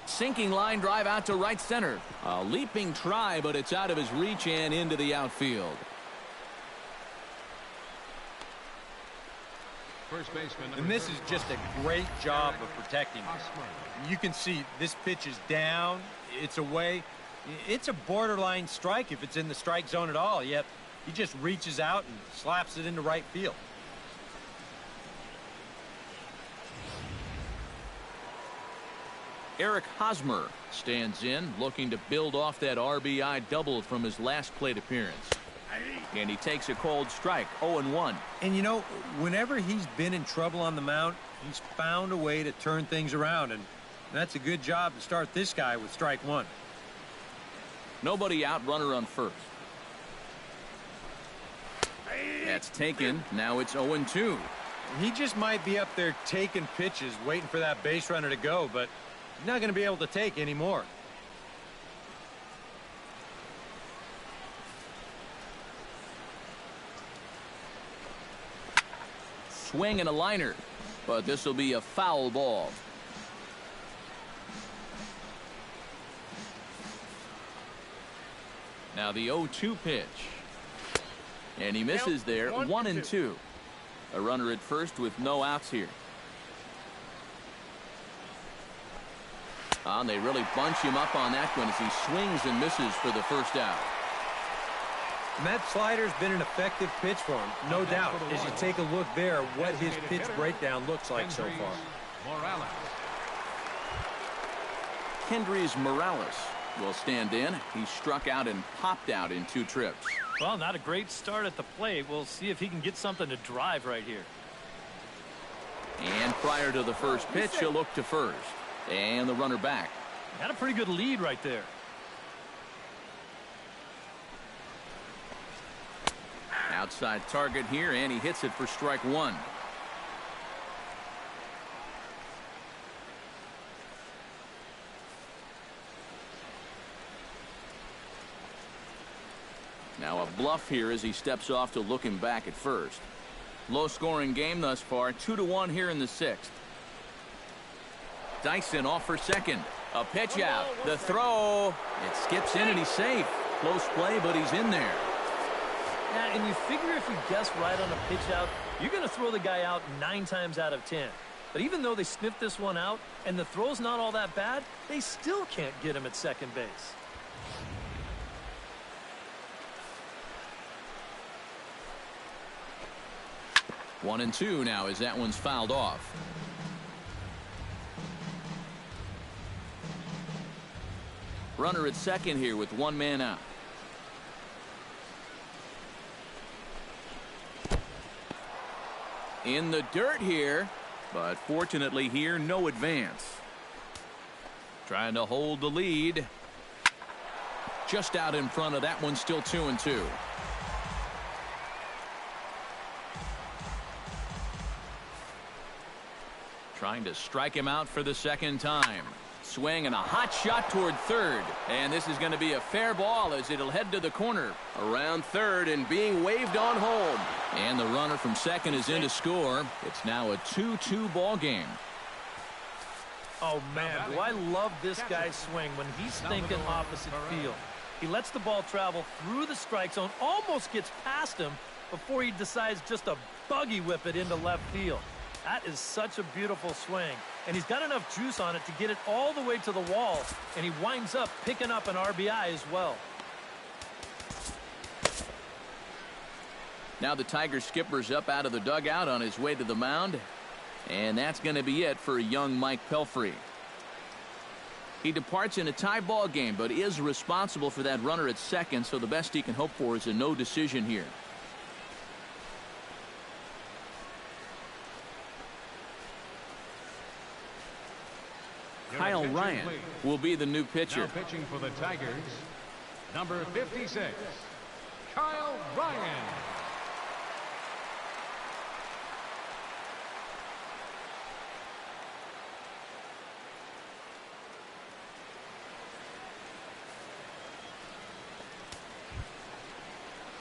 Sinking line drive out to right center. A leaping try, but it's out of his reach and into the outfield. First baseman. And this is just a great job of protecting him. You can see this pitch is down. It's away. It's a borderline strike if it's in the strike zone at all, yet he just reaches out and slaps it into right field. Eric Hosmer stands in, looking to build off that RBI double from his last plate appearance. And he takes a cold strike, 0-1. And you know, whenever he's been in trouble on the mound, he's found a way to turn things around, and that's a good job to start this guy with strike one. Nobody out, runner on first. That's taken. Now it's 0-2. He just might be up there taking pitches, waiting for that base runner to go, but he's not going to be able to take any more. Swing and a liner, but this will be a foul ball. Now the 0-2 pitch. And he misses there, 1-2. A runner at first with no outs here. And they really bunch him up on that one as he swings and misses for the first out. And that slider's been an effective pitch for him, no doubt. As you take a look there, what his pitch breakdown looks like so far. Morales. Kendrys Morales will stand in. He struck out and popped out in 2 trips. Well, not a great start at the plate. We'll see if he can get something to drive right here. And prior to the first pitch, he'll look to first. And the runner back. Got a pretty good lead right there. Outside target here, and he hits it for strike 1. Now a bluff here as he steps off to look him back at first. Low scoring game thus far, 2-1 here in the 6th. Dyson off for second. A pitch out. The throw. It skips in and he's safe. Close play, but he's in there. Yeah, and you figure if you guess right on a pitch out, you're going to throw the guy out 9 times out of 10. But even though they sniffed this one out and the throw's not all that bad, they still can't get him at second base. One and 2 now as that one's fouled off. Runner at second here with 1 man out. In the dirt here, but fortunately here, no advance. Trying to hold the lead. Just out in front of that one, still 2-2. Trying to strike him out for the second time. Swing and a hot shot toward third. And this is going to be a fair ball as it'll head to the corner. Around third and being waved on home. And the runner from second is in to score. It's now a 2-2 ball game. Oh, man, do I love this guy's swing when he's thinking opposite field. He lets the ball travel through the strike zone, almost gets past him before he decides just to buggy whip it into left field. That is such a beautiful swing, and he's got enough juice on it to get it all the way to the wall, and he winds up picking up an RBI as well. Now the Tiger skipper's up out of the dugout on his way to the mound, and that's going to be it for young Mike Pelfrey. He departs in a tie ball game, but is responsible for that runner at second, so the best he can hope for is a no decision here. Kyle Ryan will be the new pitcher. Now pitching for the Tigers, number 56, Kyle Ryan.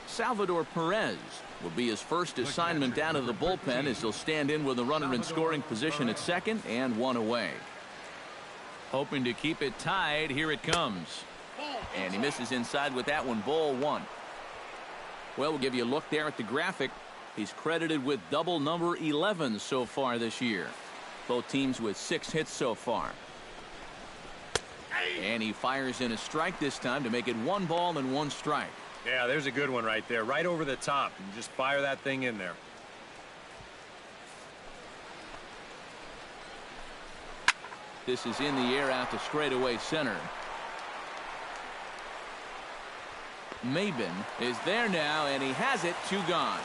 Salvador Perez will be his first assignment down to the bullpen as he'll stand in with a runner in scoring position at second and 1 away. Hoping to keep it tied. Here it comes. And he misses inside with that one. Ball 1. Well, we'll give you a look there at the graphic. He's credited with double number 11 so far this year. Both teams with 6 hits so far. And he fires in a strike this time to make it 1 ball and 1 strike. Yeah, there's a good one right there, right over the top. And just fire that thing in there. This is in the air out to straightaway center. Maybin is there now, and he has it. 2 gone.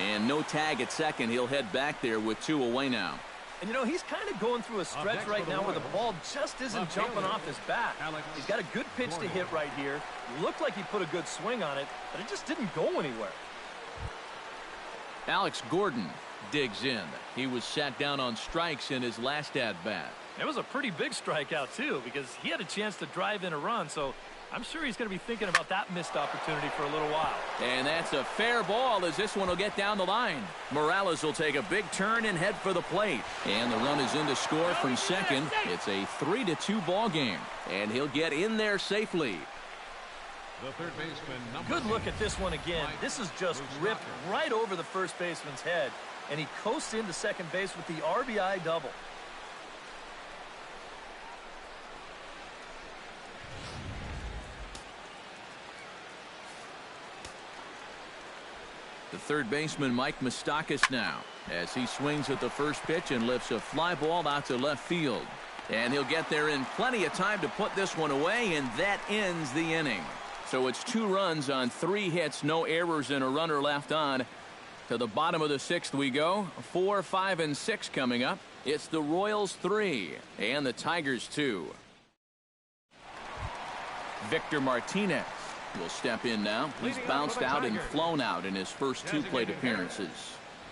And no tag at second. He'll head back there with 2 away now. And, you know, he's kind of going through a stretch right now where the ball just isn't jumping off his bat. He's got a good pitch to hit right here. Looked like he put a good swing on it, but it just didn't go anywhere. Alex Gordon digs in. He was sat down on strikes in his last at-bat. It was a pretty big strikeout, too, because he had a chance to drive in a run, so I'm sure he's going to be thinking about that missed opportunity for a little while. And that's a fair ball as this one will get down the line. Morales will take a big turn and head for the plate. And the run is in to score from second. It's a 3-2 ball game. And he'll get in there safely. The third baseman, Good look at this one again. This is just ripped right over the first baseman's head. And he coasts into second base with the RBI double. The third baseman, Mike Moustakas, now as he swings at the first pitch and lifts a fly ball out to left field. And he'll get there in plenty of time to put this one away, and that ends the inning. So it's 2 runs on 3 hits, no errors, and a runner left on. To the bottom of the 6th we go. 4, 5, and 6 coming up. It's the Royals 3 and the Tigers 2. Victor Martinez will step in now. He's bounced out and flown out in his first 2 plate appearances.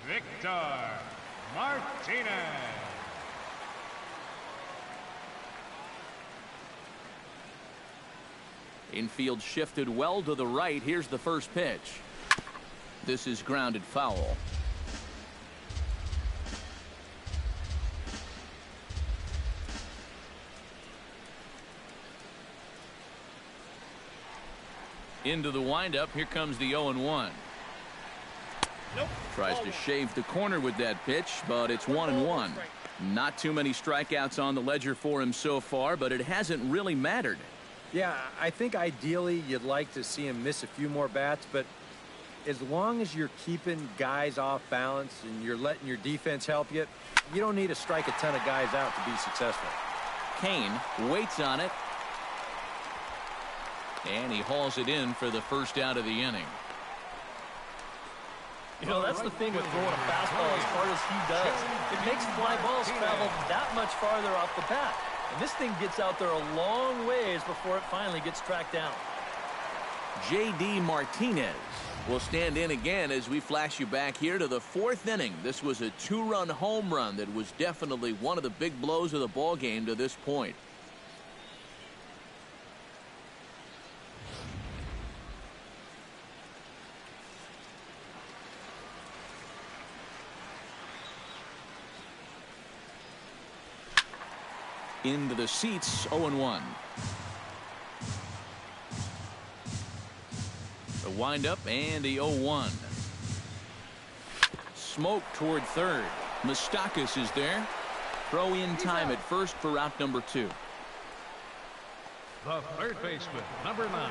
Victor Martinez. Infield shifted well to the right. Here's the first pitch. This is grounded foul. Into the windup. Here comes the 0-1. Nope. Tries to shave the corner with that pitch, but it's 1-1. Not too many strikeouts on the ledger for him so far, but it hasn't really mattered. Yeah, I think ideally you'd like to see him miss a few more bats, but as long as you're keeping guys off balance and you're letting your defense help you, you don't need to strike a ton of guys out to be successful. Cain waits on it. And he hauls it in for the first out of the inning. You know, that's the thing with throwing a fastball as hard as he does. It makes fly balls travel that much farther off the bat. And this thing gets out there a long ways before it finally gets tracked down. J.D. Martinez will stand in again as we flash you back here to the 4th inning. This was a 2-run home run that was definitely one of the big blows of the ball game to this point. Into the seats, 0-1. The windup and the 0-1. Smoke toward third. Moustakas is there. Throw in time at first for out number 2. The third baseman, number 9,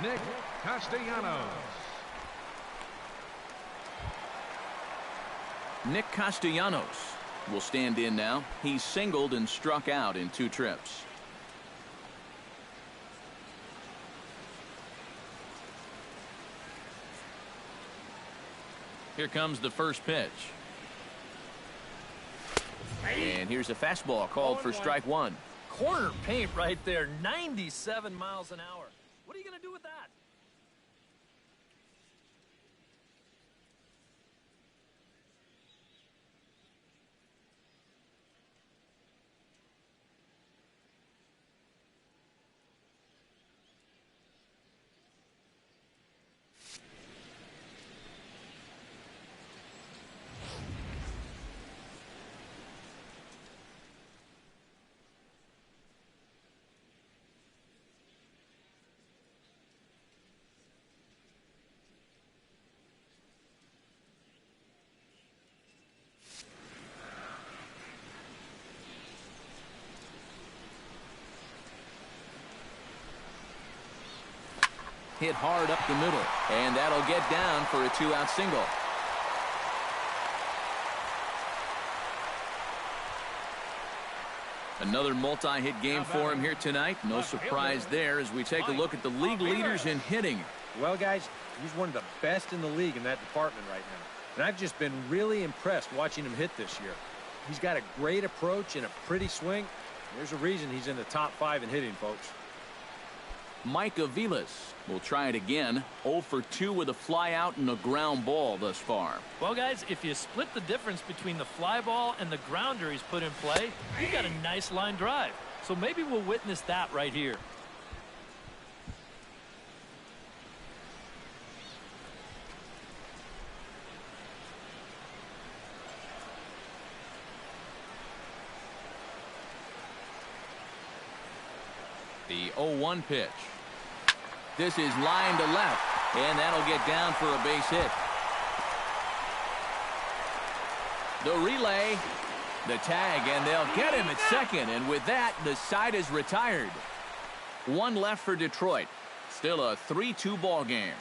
Nick Castellanos. Nick Castellanos will stand in now. He's singled and struck out in 2 trips. Here comes the first pitch. And here's a fastball called for strike 1. Corner paint right there, 97 miles an hour. What are you going to do with that? Hit hard up the middle, and that'll get down for a 2-out single. Another multi-hit game for him here tonight. No surprise there as we take a look at the league leaders in hitting. Well, guys, he's one of the best in the league in that department right now. And I've just been really impressed watching him hit this year. He's got a great approach and a pretty swing. There's a reason he's in the top 5 in hitting, folks. Mike Aviles will try it again. 0 for 2 with a fly out and a ground ball thus far. Well, guys, if you split the difference between the fly ball and the grounder he's put in play, you've got a nice line drive. So maybe we'll witness that right here. The 0-1 pitch. This is line to left, and that'll get down for a base hit. The relay, the tag, and they'll get him at second, and with that, the side is retired. 1 left for Detroit. Still a 3-2 ball game.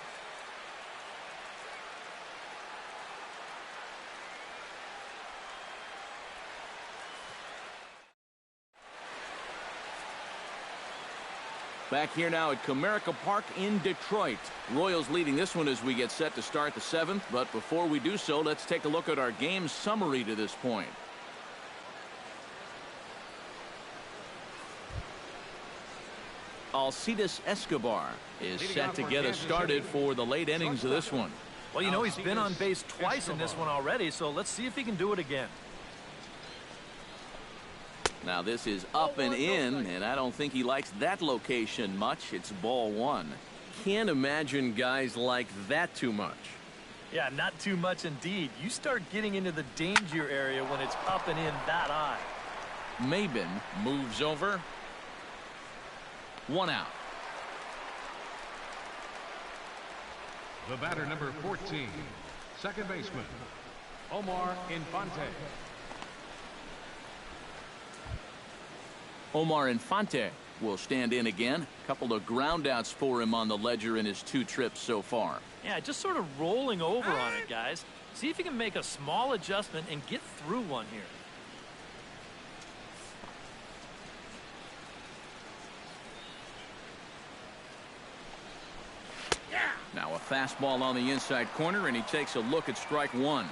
Back here now at Comerica Park in Detroit. Royals leading this one as we get set to start the 7th. But before we do so, let's take a look at our game summary to this point. Alcides Escobar is set to get us started for the late innings of this one. Well, you know, he's been on base twice in this one already, so let's see if he can do it again. Now this is up and in, and I don't think he likes that location much. It's ball 1. Can't imagine guys like that too much. Yeah, not too much indeed. You start getting into the danger area when it's up and in that high. Maybin moves over. 1 out. The batter, number 14, second baseman, Omar Infante. Omar Infante will stand in again. A couple of ground outs for him on the ledger in his 2 trips so far. Yeah, just sort of rolling over on it, guys. See if he can make a small adjustment and get through one here. Now a fastball on the inside corner, and he takes a look at strike 1.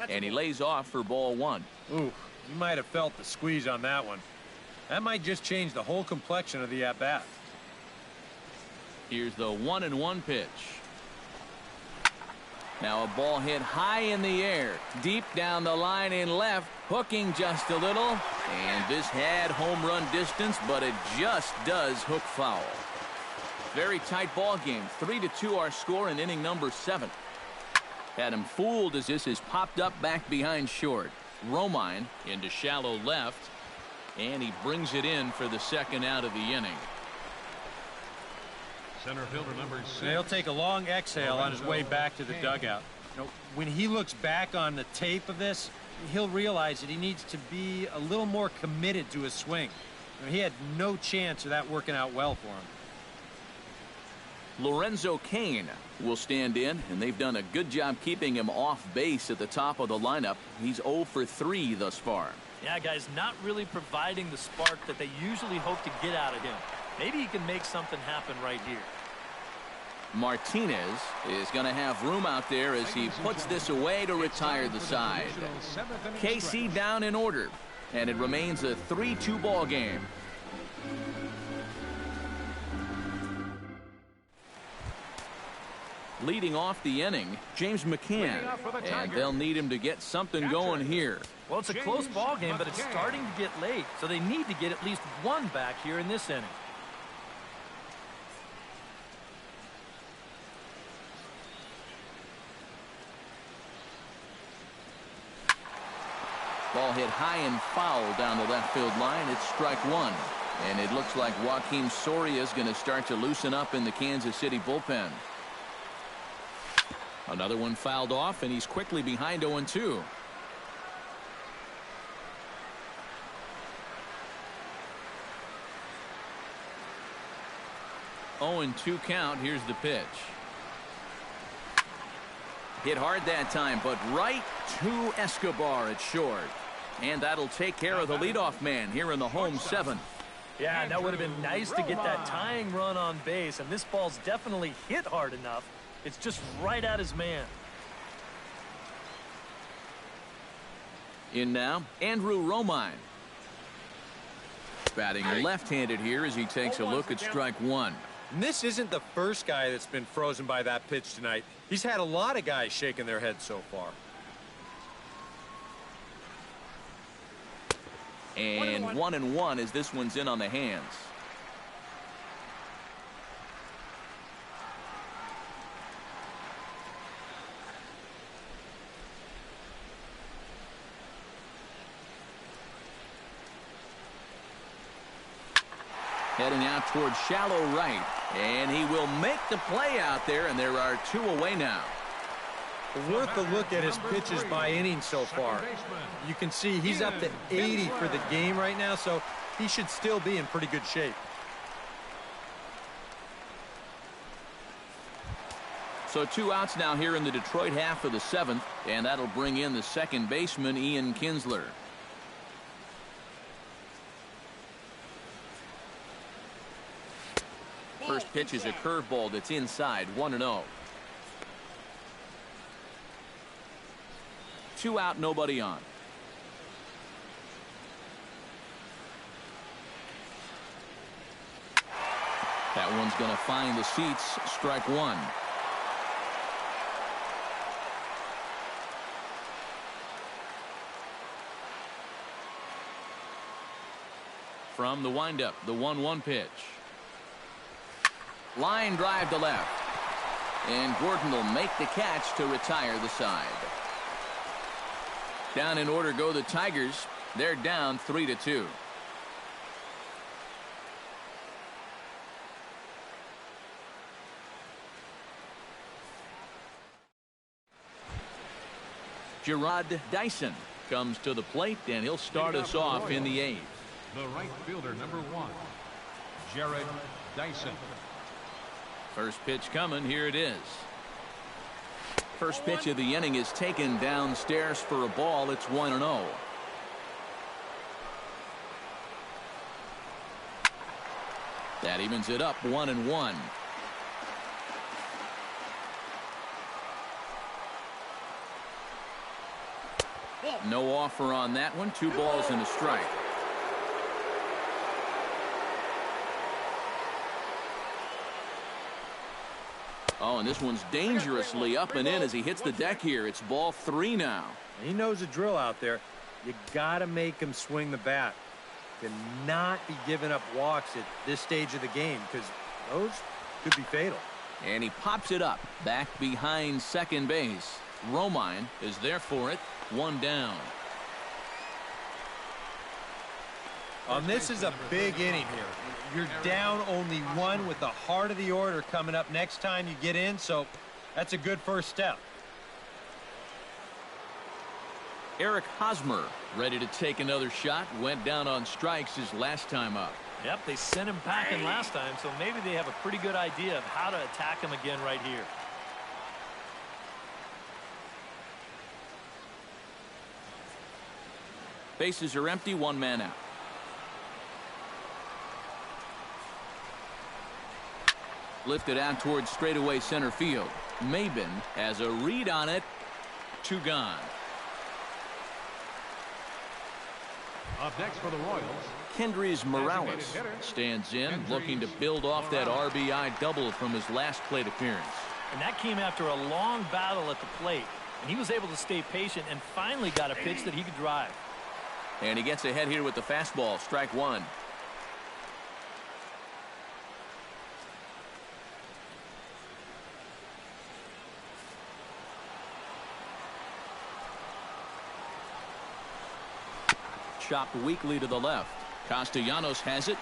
And he lays off for ball 1. Ooh, you might have felt the squeeze on that one. That might just change the whole complexion of the at-bat. Here's the 1-1 pitch. Now a ball hit high in the air, deep down the line in left, hooking just a little, and this had home run distance, but it just does hook foul. Very tight ball game. 3-2 our score in inning number 7. Had him fooled as this is popped up back behind short. Romine into shallow left, and he brings it in for the 2nd out of the inning. Center fielder number 6. He'll take a long exhale on his way back to the dugout. You know, when he looks back on the tape of this, he'll realize that he needs to be a little more committed to his swing. I mean, he had no chance of that working out well for him. Lorenzo Cain will stand in, and they've done a good job keeping him off base at the top of the lineup. He's 0 for 3 thus far. Yeah, guys, not really providing the spark that they usually hope to get out of him. Maybe he can make something happen right here. Martinez is going to have room out there as he puts this away to retire the side. KC down in order, and it remains a 3-2 ball game. Leading off the inning, Jame McCann, and they'll need him to get something going here. Well, it's a close ball game, but it's starting to get late, so they need to get at least 1 back here in this inning. Ball hit high and foul down the left field line. It's strike 1. And it looks like Joakim Soria is going to start to loosen up in the Kansas City bullpen. Another one fouled off, and he's quickly behind 0-2. Oh, 0-2 count. Here's the pitch. Hit hard that time, but right to Escobar at short. And that'll take care of the leadoff man here in the home 7th. Yeah, and that would have been nice to get that tying run on base, and this ball's definitely hit hard enough. It's just right at his man. In now, Andrew Romine. Batting left-handed here as he takes a look at strike one. And this isn't the first guy that's been frozen by that pitch tonight. He's had a lot of guys shaking their heads so far. And 1-1 as this one's in on the hands. Heading out towards shallow right. And he will make the play out there, and there are 2 away now. Worth a look at his pitches by inning so far. You can see he's up to 80 for the game right now, so he should still be in pretty good shape. So 2 outs now here in the Detroit half of the 7th, and that'll bring in the second baseman, Ian Kinsler. First pitch is a curveball that's inside, 1-0. 2 out, nobody on. That one's going to find the seats. Strike one. From the windup, the 1-1 pitch. Line drive to left. And Gordon will make the catch to retire the side. Down in order go the Tigers. They're down 3-2. Jarrod Dyson comes to the plate, and he'll start us off in the 8th. The right fielder, number 1, Jarrod Dyson. First pitch coming. Here it is. First pitch of the inning is taken downstairs for a ball. It's 1-0. That evens it up, 1-1. No offer on that one. 2 balls and a strike. Oh, and this one's dangerously up and in as he hits the deck here. It's ball 3 now. He knows the drill out there. You got to make him swing the bat. Cannot be giving up walks at this stage of the game because those could be fatal. And he pops it up back behind second base. Romine is there for it. 1 down. This is a big inning here. You're down only 1 with the heart of the order coming up next time you get in, so that's a good first step. Eric Hosmer ready to take another shot. Went down on strikes his last time up. Yep, they sent him packing last time, so maybe they have a pretty good idea of how to attack him again right here. Bases are empty, 1 man out. Lifted out towards straightaway center field. Maybin has a read on it. 2 gone. Up next for the Royals, Kendrys Morales stands in, looking to build off that RBI double from his last plate appearance. And that came after a long battle at the plate, and he was able to stay patient and finally got a pitch that he could drive. And he gets ahead here with the fastball. Strike 1. Chopped weakly to the left. Castellanos has it.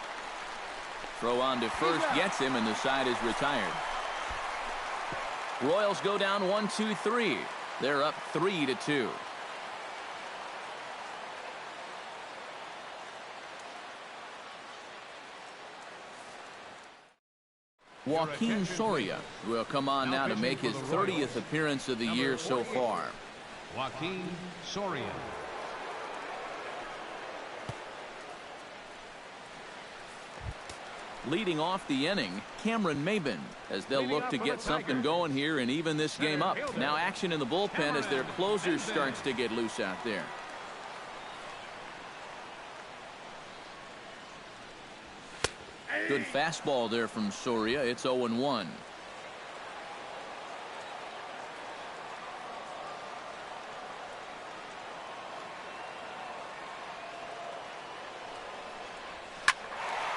Throw on to first, gets him, and the side is retired. Royals go down 1-2-3. They're up 3-2. Joaquin Soria will come on now to make his 30th appearance of the year so far. Joaquin Soria. Leading off the inning, Cameron Maybin, as they'll look to get something going here and even this game up. Now action in the bullpen as their closer starts to get loose out there. Good fastball there from Soria. It's 0-1.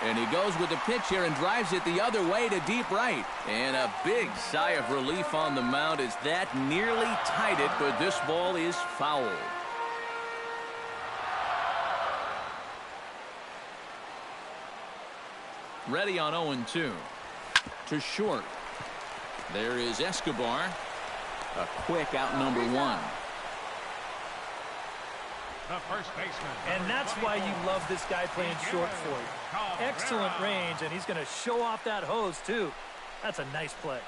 And he goes with the pitch here and drives it the other way to deep right. And a big sigh of relief on the mound as that nearly tied it, but this ball is foul. Ready on 0-2. To short. There is Escobar. A quick out number one. The first baseman. And that's why you love this guy playing short for you. Excellent range, and he's going to show off that hose, too. That's a nice play.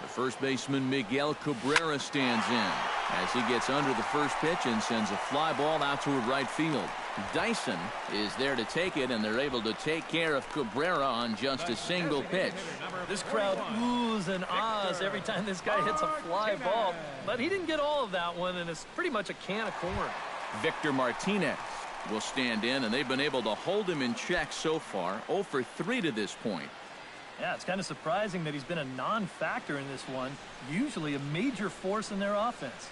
The first baseman Miguel Cabrera stands in as he gets under the first pitch and sends a fly ball out toward right field. Dyson is there to take it, and they're able to take care of Cabrera on just a single pitch. This crowd oohs and ahs every time this guy hits a fly ball, but he didn't get all of that one, and it's pretty much a can of corn. Victor Martinez will stand in, and they've been able to hold him in check so far. 0 for 3 to this point. Yeah, it's kind of surprising that he's been a non-factor in this one, usually a major force in their offense.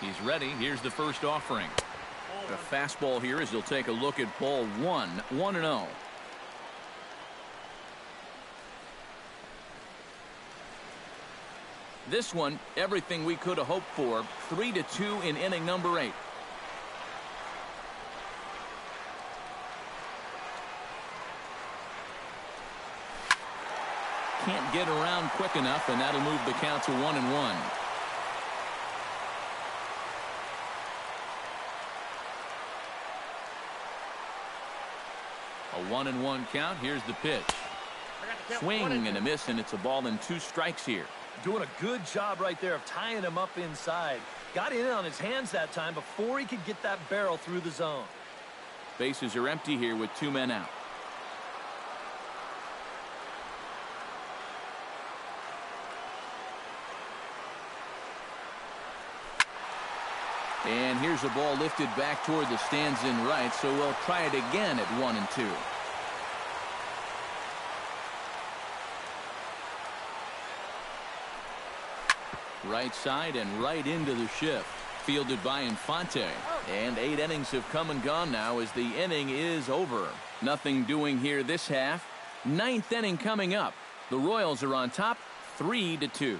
He's ready. Here's the first offering. The fastball here as he'll take a look at ball 1. 1-0. This one, everything we could have hoped for. 3-2 in inning number 8. Can't get around quick enough, and that'll move the count to 1-1. A 1-1 count. Here's the pitch. Swing and a miss, and it's a ball and 2 strikes here. Doing a good job right there of tying him up inside. Got in on his hands that time before he could get that barrel through the zone. Bases are empty here with 2 men out. And here's a ball lifted back toward the stands in right, so we'll try it again at 1-2. Right side and right into the shift. Fielded by Infante. And 8 innings have come and gone now as the inning is over. Nothing doing here this half. 9th inning coming up. The Royals are on top 3-2.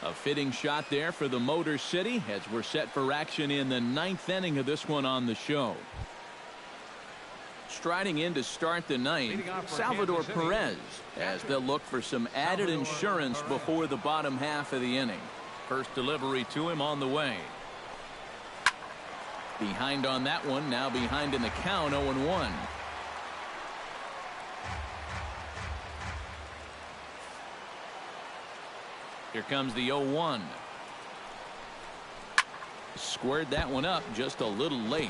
A fitting shot there for the Motor City as we're set for action in the 9th inning of this one on the show. Striding in to start the 9th, Salvador Perez, as they'll look for some added insurance before the bottom half of the inning. First delivery to him on the way. Behind on that one, now behind in the count, 0-1. Here comes the 0-1. Squared that one up just a little late.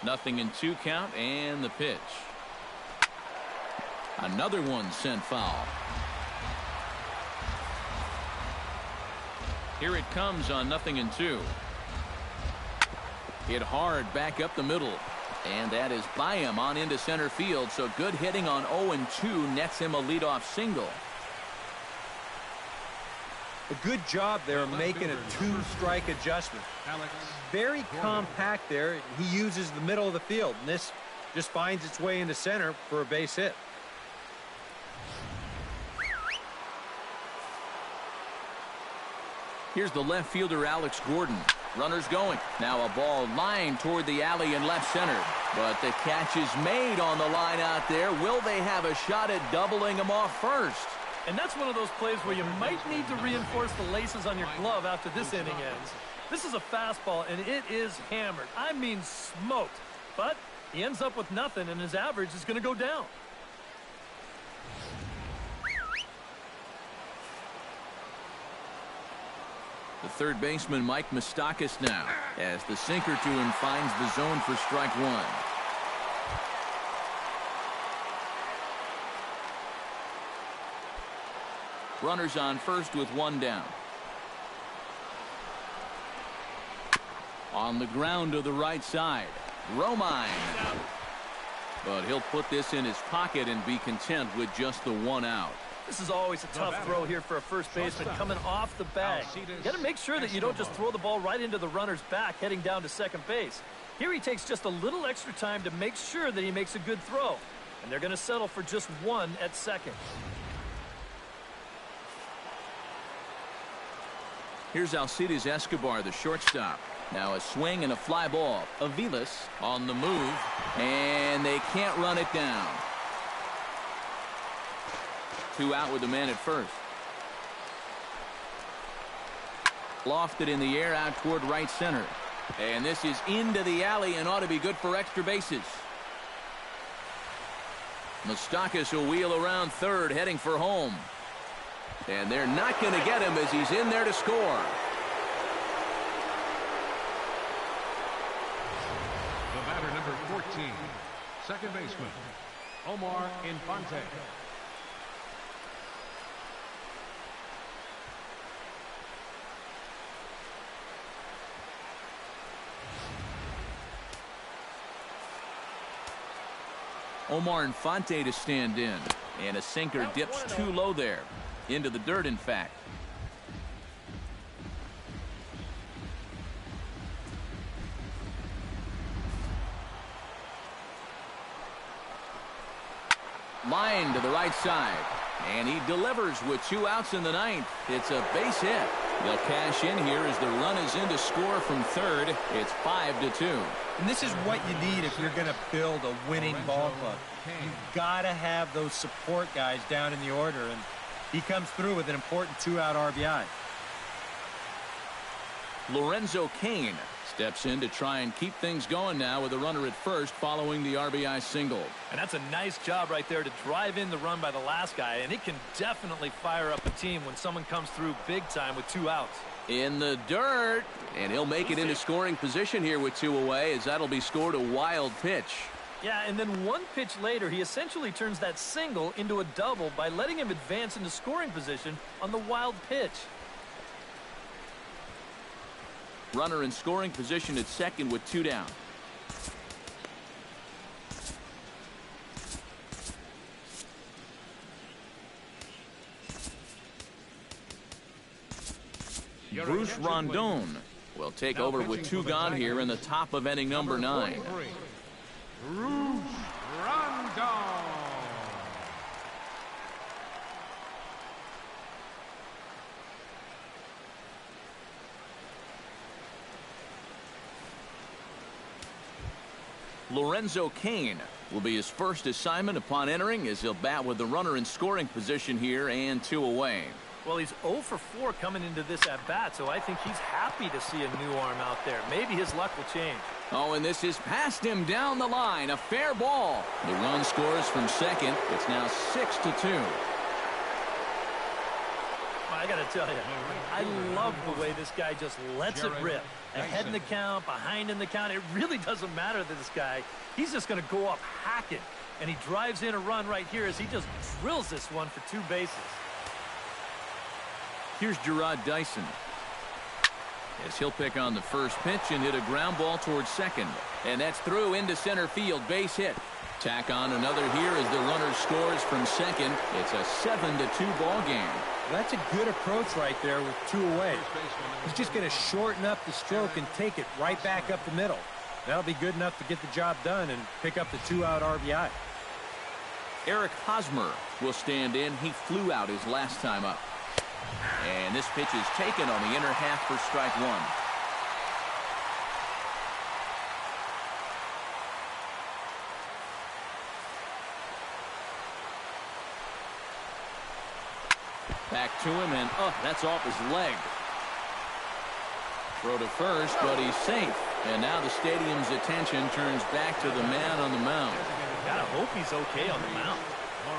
Nothing in 2 count, and the pitch. Another one sent foul. Here it comes on 0-2. Hit hard back up the middle. And that is by him on into center field. So good hitting on 0-2 nets him a leadoff single. A good job there making a two-strike adjustment. Very compact there. He uses the middle of the field, and this just finds its way into center for a base hit. Here's the left fielder, Alex Gordon. Runners going. Now a ball lined toward the alley in left center. But the catch is made on the line out there. Will they have a shot at doubling him off first? And that's one of those plays where you might need to reinforce the laces on your glove after this inning ends. This is a fastball, and it is hammered. I mean smoked. But he ends up with nothing, and his average is going to go down. The third baseman, Mike Moustakas, now, as the sinker to him finds the zone for strike one. Runners on first with one down. On the ground to the right side, Romine. But he'll put this in his pocket and be content with just the one out. This is always a tough throw here for a first baseman coming off the bag. You got to make sure that you don't just throw the ball right into the runner's back heading down to second base. Here he takes just a little extra time to make sure that he makes a good throw. And they're going to settle for just one at second. Here's Alcides Escobar, the shortstop. Now a swing and a fly ball. Aviles on the move, and they can't run it down. 2 out with the man at first. Lofted in the air out toward right center. And this is into the alley and ought to be good for extra bases. Moustakas will wheel around third, heading for home. And they're not going to get him as he's in there to score. The batter, number 14, second baseman, Omar Infante. Omar Infante to stand in. And a sinker dips too low there. Into the dirt, in fact. Line to the right side. And he delivers with 2 outs in the ninth. It's a base hit. They'll cash in here as the run is in to score from third. It's 5-2. And this is what you need if you're going to build a winning ball club. You've got to have those support guys down in the order, and he comes through with an important 2-out RBI. Lorenzo Cain steps in to try and keep things going now with a runner at first following the RBI single. And that's a nice job right there to drive in the run by the last guy, and it can definitely fire up a team when someone comes through big time with 2 outs. In the dirt, and he'll make it into scoring position here with 2 away, as that'll be scored a wild pitch. Yeah, and then 1 pitch later, he essentially turns that single into a double by letting him advance into scoring position on the wild pitch. Runner in scoring position at second with 2 down. Bruce Rondon will take over with 2 gone here in the top of inning number 9. Bruce Rondon. Lorenzo Cain will be his first assignment upon entering, as he'll bat with the runner in scoring position here and 2 away. Well, he's 0 for 4 coming into this at-bat, so I think he's happy to see a new arm out there. Maybe his luck will change. Oh, and this is past him down the line. A fair ball. The run scores from second. It's now 6-2. I got to tell you, I love the way this guy just lets it rip. Ahead in the count, behind in the count. It really doesn't matter to this guy. He's just going to go up hacking. And he drives in a run right here as he just drills this one for 2 bases. Here's Jarrod Dyson, as he'll pick on the first pitch and hit a ground ball towards second. And that's through into center field. Base hit. Tack on another here as the runner scores from second. It's a 7-2 ball game. That's a good approach right there with 2 away. He's just going to shorten up the stroke and take it right back up the middle. That'll be good enough to get the job done and pick up the 2-out RBI. Eric Hosmer will stand in. He flew out his last time up. And this pitch is taken on the inner half for strike 1. Back to him, and that's off his leg. Throw to first, but he's safe. And now the stadium's attention turns back to the man on the mound. Gotta hope he's okay on the mound.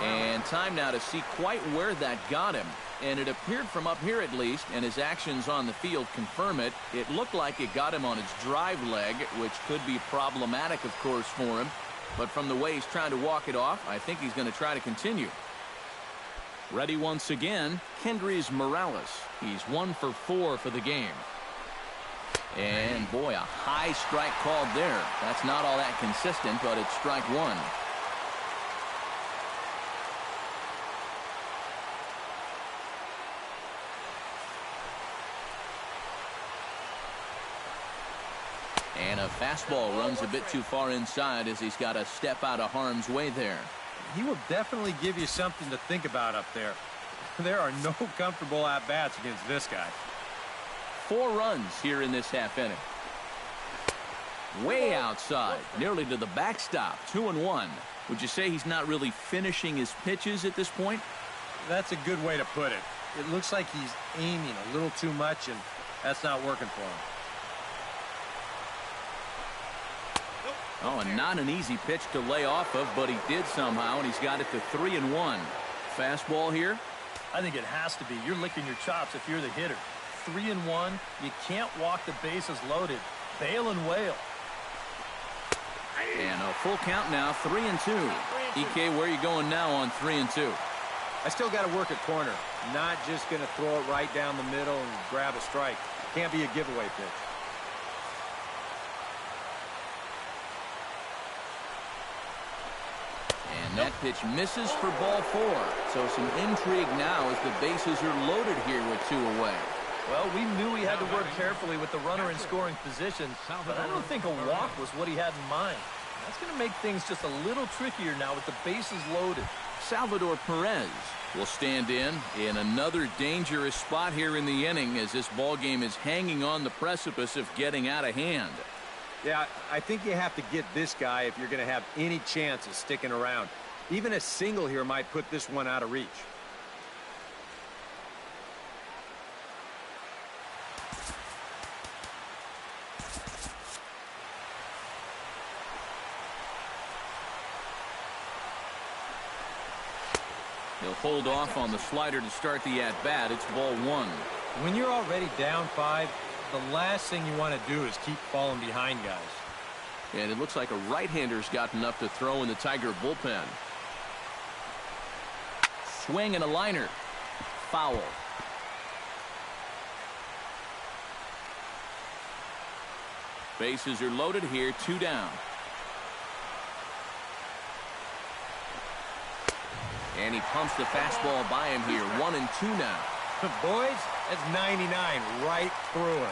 And time now to see quite where that got him. And it appeared from up here at least, and his actions on the field confirm it. It looked like it got him on his drive leg, which could be problematic, of course, for him. But from the way he's trying to walk it off, I think he's going to try to continue. Ready once again, Kendrys Morales. He's 1 for 4 for the game. And boy, a high strike called there. That's not all that consistent, but it's strike 1. And a fastball runs a bit too far inside as he's got to step out of harm's way there. He will definitely give you something to think about up there. There are no comfortable at-bats against this guy. 4 runs here in this half inning. Way outside, nearly to the backstop, 2-1. Would you say he's not really finishing his pitches at this point? That's a good way to put it. It looks like he's aiming a little too much, and that's not working for him. Oh, and not an easy pitch to lay off of, but he did somehow, and he's got it to 3-1. Fastball here. I think it has to be. You're licking your chops if you're the hitter. 3-1. You can't walk the bases loaded. Bail and wail. And a full count now, 3-2. EK, where are you going now on 3-2? I still got to work at corner. Not just going to throw it right down the middle and grab a strike. Can't be a giveaway pitch. And that pitch misses for ball 4. So some intrigue now as the bases are loaded here with 2 away. Well, we knew he had to work carefully with the runner in scoring position, but I don't think a walk was what he had in mind. That's going to make things just a little trickier now with the bases loaded. Salvador Perez will stand in another dangerous spot here in the inning as this ball game is hanging on the precipice of getting out of hand. Yeah, I think you have to get this guy if you're going to have any chance of sticking around. Even a single here might put this one out of reach. He'll hold off on the slider to start the at-bat. It's ball 1. When you're already down 5, the last thing you want to do is keep falling behind guys. And it looks like a right-hander's got enough to throw in the Tiger bullpen. Swing and a liner. Foul. Bases are loaded here, 2 down. And he pumps the fastball by him here, 1-2 now. Boys, that's 99 right through him.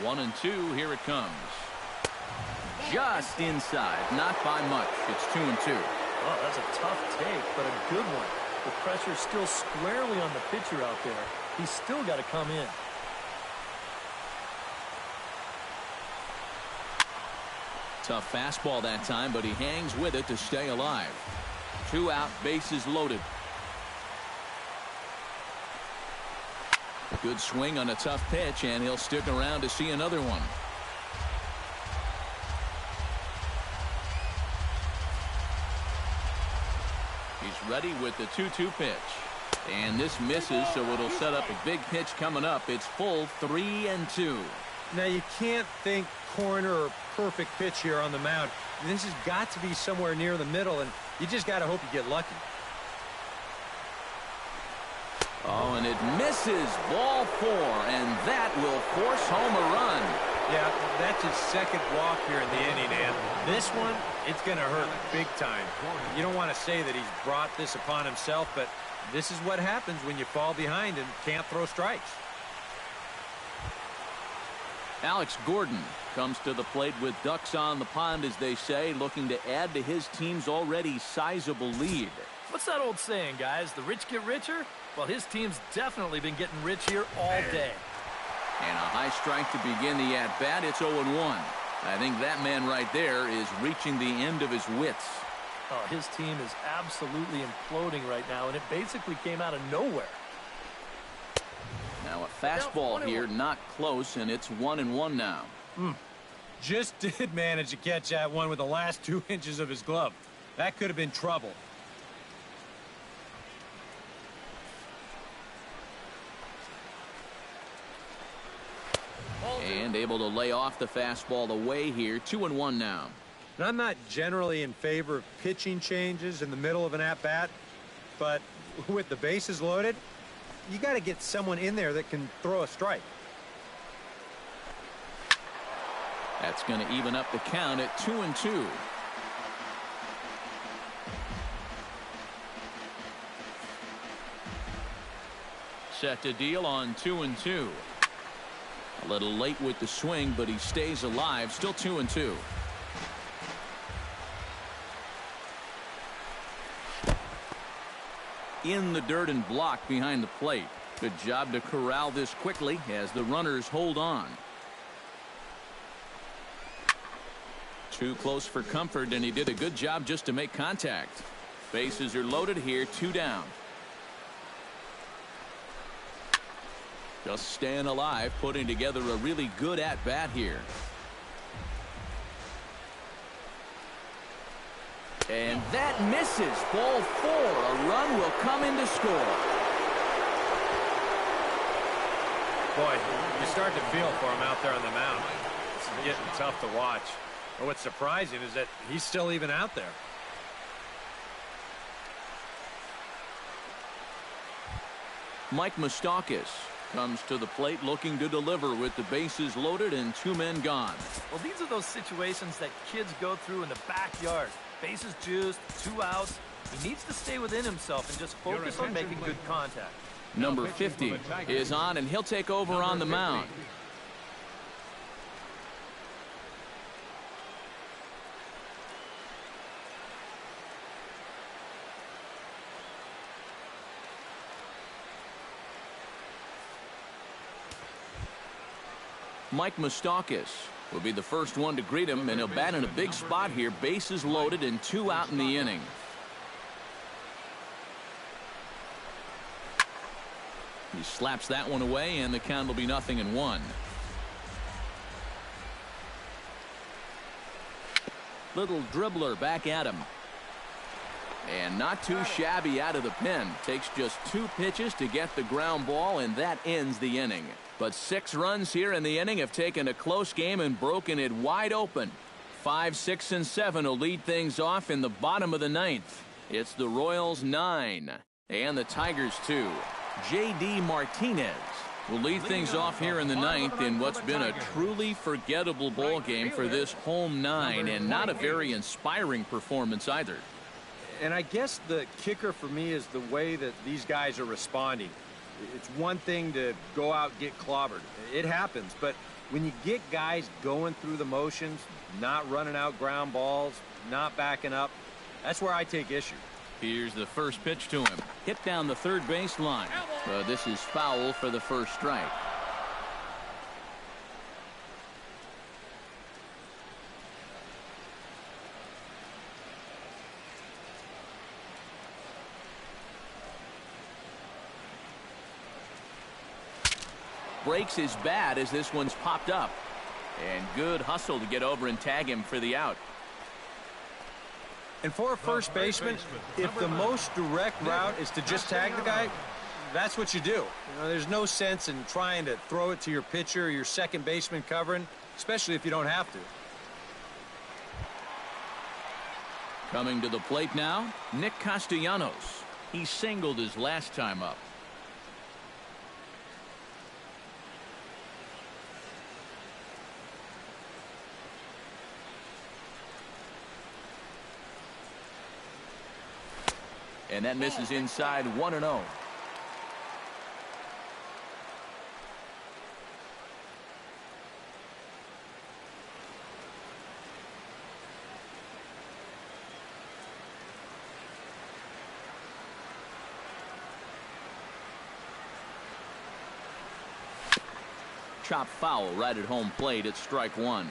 One and 2, here it comes. Just inside, not by much. It's 2-2. Oh, that's a tough take, but a good one. The pressure's still squarely on the pitcher out there. He's still got to come in. Tough fastball that time, but he hangs with it to stay alive. 2 out, bases loaded. Good swing on a tough pitch, and he'll stick around to see another one. He's ready with the 2-2 pitch. And this misses, so it'll set up a big pitch coming up. It's full 3-2. Now, you can't think corner or perfect pitch here on the mound. This has got to be somewhere near the middle, and you just got to hope you get lucky. Oh, and it misses, ball 4, and that will force home a run. Yeah, that's his second walk here in the inning, and this one, it's going to hurt big time. You don't want to say that he's brought this upon himself, but this is what happens when you fall behind and can't throw strikes. Alex Gordon comes to the plate with ducks on the pond, as they say, looking to add to his team's already sizable lead. What's that old saying, guys? The rich get richer? Well, his team's definitely been getting rich here all day. And a high strike to begin the at-bat. It's 0-1. I think that man right there is reaching the end of his wits. Oh, his team is absolutely imploding right now, and it basically came out of nowhere. Now a fastball here, not close, and it's 1-1 now. Just did manage to catch that one with the last 2 inches of his glove. That could have been trouble. And able to lay off the fastball away here. 2-1 now. And I'm not generally in favor of pitching changes in the middle of an at-bat, but with the bases loaded, you got to get someone in there that can throw a strike. That's going to even up the count at 2-2. Set to deal on 2-2. A little late with the swing, but he stays alive. Still 2-2. In the dirt and blocked behind the plate. Good job to corral this quickly as the runners hold on. Too close for comfort, and he did a good job just to make contact. Bases are loaded here, 2 down. Just staying alive, putting together a really good at-bat here. And that misses. Ball 4. A run will come in to score. Boy, you start to feel for him out there on the mound. It's getting tough to watch. But what's surprising is that he's still even out there. Mike Moustakas comes to the plate looking to deliver with the bases loaded and 2 men gone. Well, these are those situations that kids go through in the backyard. Bases juiced, 2 outs. He needs to stay within himself and just focus on making good contact. Number 50 is on, and he'll take over on the mound. Mike Moustakas will be the first one to greet him, and he'll bat in a big spot here. Bases loaded and 2 out in the inning. He slaps that one away, and the count will be 0-1. Little dribbler back at him. And not too shabby out of the pen. Takes just 2 pitches to get the ground ball, and that ends the inning. But 6 runs here in the inning have taken a close game and broken it wide open. 5, 6, and 7 will lead things off in the bottom of the 9th. It's the Royals 9 and the Tigers 2. J.D. Martinez will lead things off here in the 9th in what's been a truly forgettable ball game for this home 9, and not a very inspiring performance either. And I guess the kicker for me is the way that these guys are responding. It's one thing to go out and get clobbered. It happens. But when you get guys going through the motions, not running out ground balls, not backing up, that's where I take issue. Here's the first pitch to him. Hit down the third base line. This is foul for the first strike. Breaks his bat as this one's popped up. And good hustle to get over and tag him for the out. And for a first baseman, if the most direct route is to just tag the guy, that's what you do. There's no sense in trying to throw it to your pitcher or your second baseman covering, especially if you don't have to. Coming to the plate now, Nick Castellanos. He singled his last time up. And that misses inside 1-0. Chop foul right at home plate at strike one.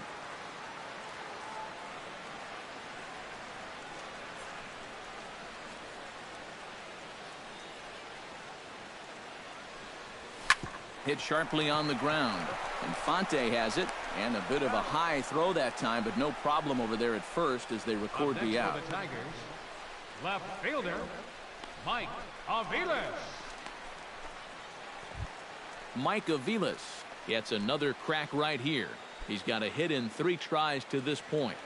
Hit sharply on the ground. Infante has it, and a bit of a high throw that time, but no problem over there at first as they record the out. For the Tigers, left fielder, Mike Aviles. Mike Aviles gets another crack right here. He's got a hit in 3 tries to this point.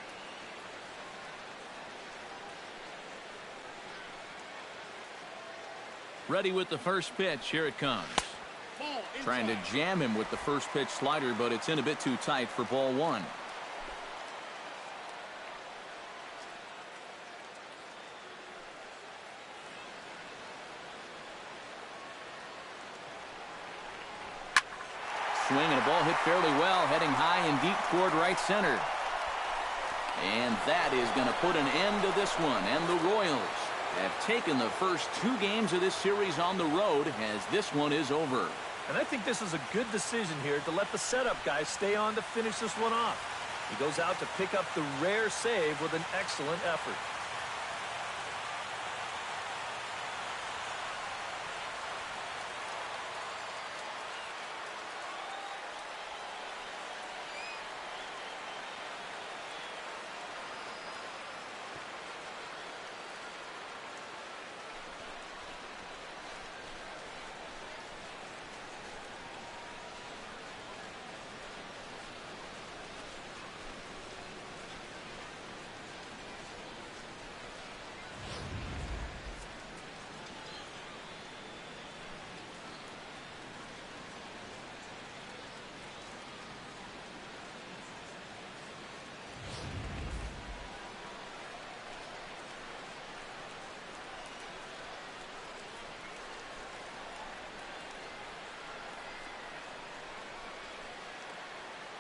Ready with the first pitch. Here it comes. Trying to jam him with the first pitch slider, but it's in a bit too tight for ball one. Swing and a ball hit fairly well, heading high and deep toward right center. And that is going to put an end to this one. And the Royals have taken the first 2 games of this series on the road as this one is over. And I think this is a good decision here to let the setup guys stay on to finish this one off. He goes out to pick up the rare save with an excellent effort.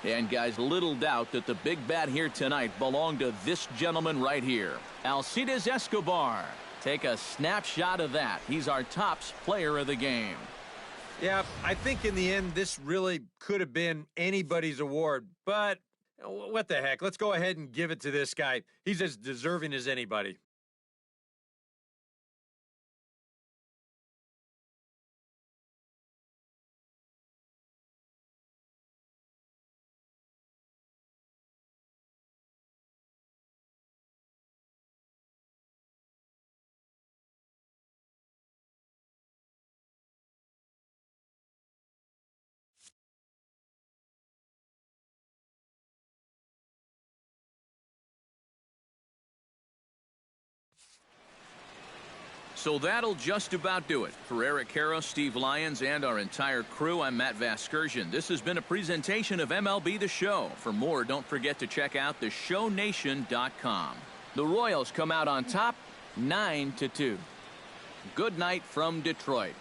And guys, little doubt that the big bat here tonight belonged to this gentleman right here, Alcides Escobar. Take a snapshot of that. He's our tops player of the game. Yeah, I think in the end this really could have been anybody's award, but what the heck? Let's go ahead and give it to this guy. He's as deserving as anybody. So that'll just about do it. For Eric Harrow, Steve Lyons, and our entire crew, I'm Matt Vasgersian. This has been a presentation of MLB The Show. For more, don't forget to check out theshownation.com. The Royals come out on top 9-2. Good night from Detroit.